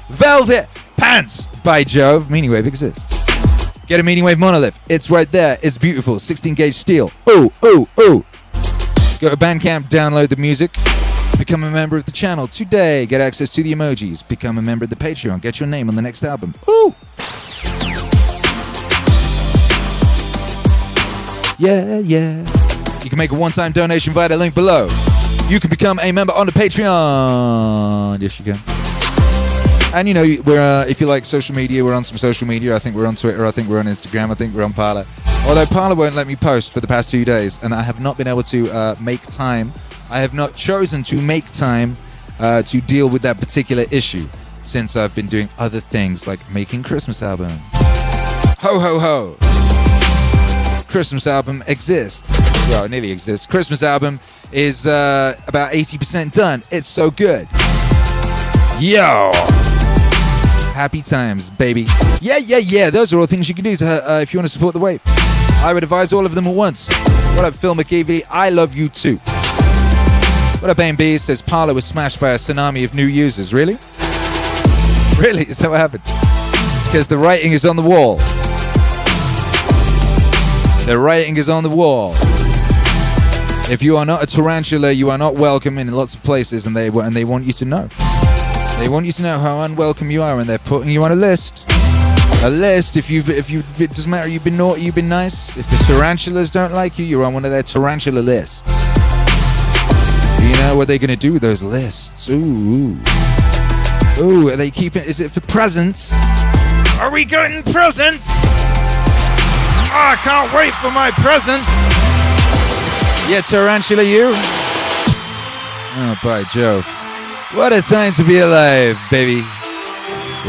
Velvet pants! By Jove, Meaningwave exists. Get a Meaningwave monolith. It's right there. It's beautiful. 16 gauge steel. Ooh, ooh, ooh. Go to Bandcamp, download the music. Become a member of the channel today. Get access to the emojis. Become a member of the Patreon. Get your name on the next album. Ooh! Yeah, yeah. You can make a one-time donation via the link below. You can become a member on the Patreon. Yes, you can. And you know, we're if you like social media, we're on some social media. I think we're on Twitter. I think we're on Instagram. I think we're on Parler. Although Parler won't let me post for the past 2 days, and I have not been able to make time. I have not chosen to make time to deal with that particular issue since I've been doing other things like making Christmas album. Ho ho ho! Christmas album exists. Well, it nearly exists. Christmas album is about 80% done. It's so good. Yo! Happy times, baby. Yeah, yeah, yeah. Those are all things you can do if you want to support the wave. I would advise all of them at once. What up, Phil McKeevy? I love you too. What up, Aim B? Says Parler was smashed by a tsunami of new users. Really? Really? Is that what happened? Because the writing is on the wall. The writing is on the wall. If you are not a tarantula, you are not welcome in lots of places, and they want you to know. They want you to know how unwelcome you are, and they're putting you on a list. A list. If it doesn't matter, you've been naughty, you've been nice. If the tarantulas don't like you, you're on one of their tarantula lists. You know what they're gonna do with those lists? Ooh, ooh. Are they keeping? Is it for presents? Are we getting presents? Oh, I can't wait for my present. Yeah, tarantula, you. Oh, by Jove. What a time to be alive, baby.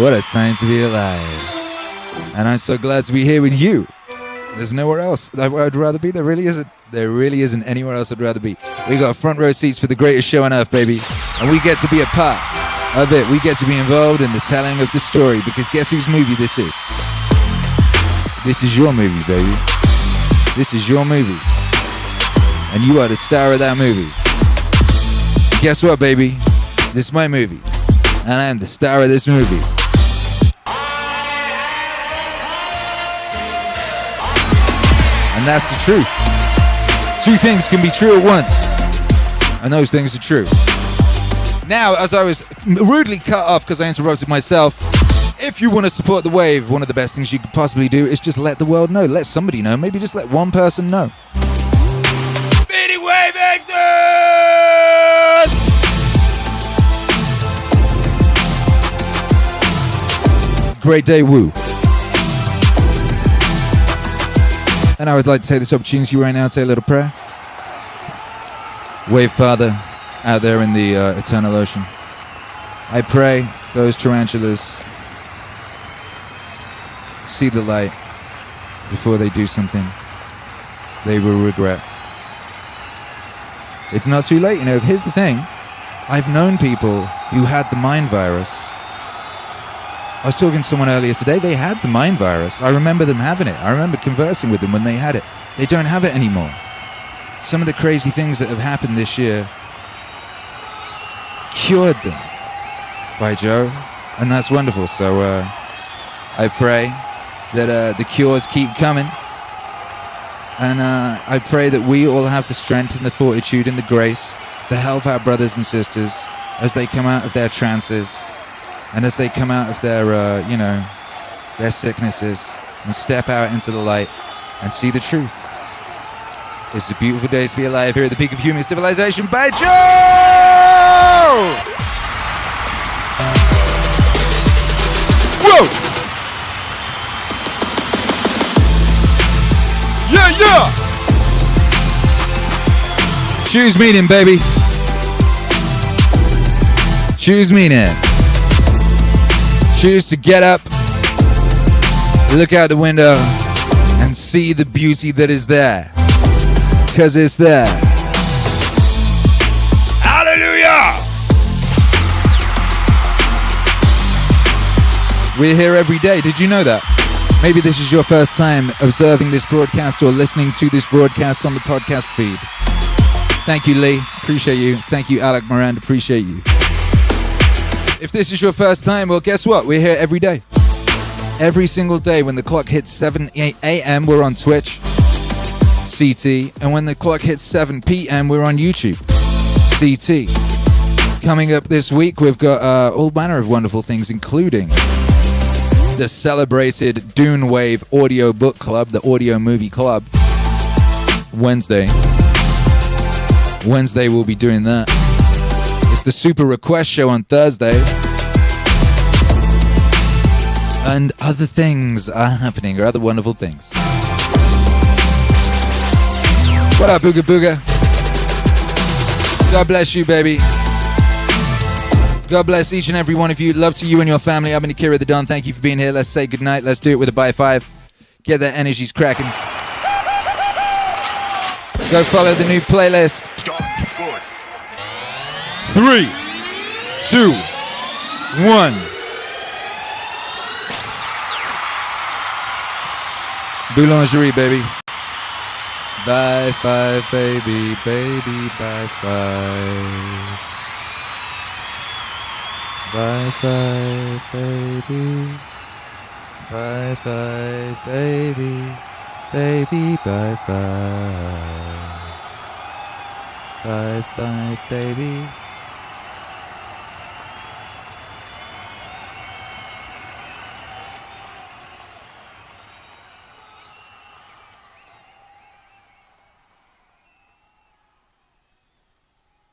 What a time to be alive. And I'm so glad to be here with you. There's nowhere else I'd rather be. There really isn't. There really isn't anywhere else I'd rather be. We got front row seats for the greatest show on earth, baby. And we get to be a part of it. We get to be involved in the telling of the story, because guess whose movie this is? This is your movie, baby. This is your movie. And you are the star of that movie. Guess what, baby? This is my movie, and I am the star of this movie. And that's the truth. 2 things can be true at once, and those things are true. Now, as I was rudely cut off because I interrupted myself, if you want to support the wave, one of the best things you could possibly do is just let the world know. Let somebody know. Maybe just let one person know. Meaningwave exists! Great day, woo. And I would like to take this opportunity right now to say a little prayer. Wave Father out there in the eternal ocean, I pray those tarantulas see the light before they do something they will regret. It's not too late, you know. Here's the thing. I've known people who had the mind virus. I was talking to someone earlier today. They had the mind virus. I remember them having it. I remember conversing with them when they had it. They don't have it anymore. Some of the crazy things that have happened this year cured them, by Jove. And that's wonderful. So I pray that the cures keep coming. And I pray that we all have the strength and the fortitude and the grace to help our brothers and sisters as they come out of their trances and as they come out of their, their sicknesses and step out into the light and see the truth. It's a beautiful day to be alive here at the peak of human civilization. By Joe! Whoa! Yeah! Choose meaning, baby. Choose meaning. Choose to get up, look out the window, and see the beauty that is there. Because it's there. Hallelujah! We're here every day. Did you know that? Maybe this is your first time observing this broadcast or listening to this broadcast on the podcast feed. Thank you, Lee. Appreciate you. Thank you, Alec Moran. Appreciate you. If this is your first time, well, guess what? We're here every day. Every single day when the clock hits 7 a.m., we're on Twitch, CT. And when the clock hits 7 p.m., we're on YouTube, CT. Coming up this week, we've got all manner of wonderful things, including the celebrated Dune Wave Audio Book Club, the Audio Movie Club. Wednesday we'll be doing that. It's the Super Request Show on Thursday. And other things are happening, or other wonderful things. What up, Booga Booga? God bless you, baby. God bless each and every one of you. Love to you and your family. I've been Akira The Don. Thank you for being here. Let's say goodnight. Let's do it with a by 5. Get their energies cracking. Go follow the new playlist. 3, 2, 1. Boulangerie, baby. By 5, baby, baby, by 5. By 5, baby. By 5, baby. Baby, by 5. By 5, baby.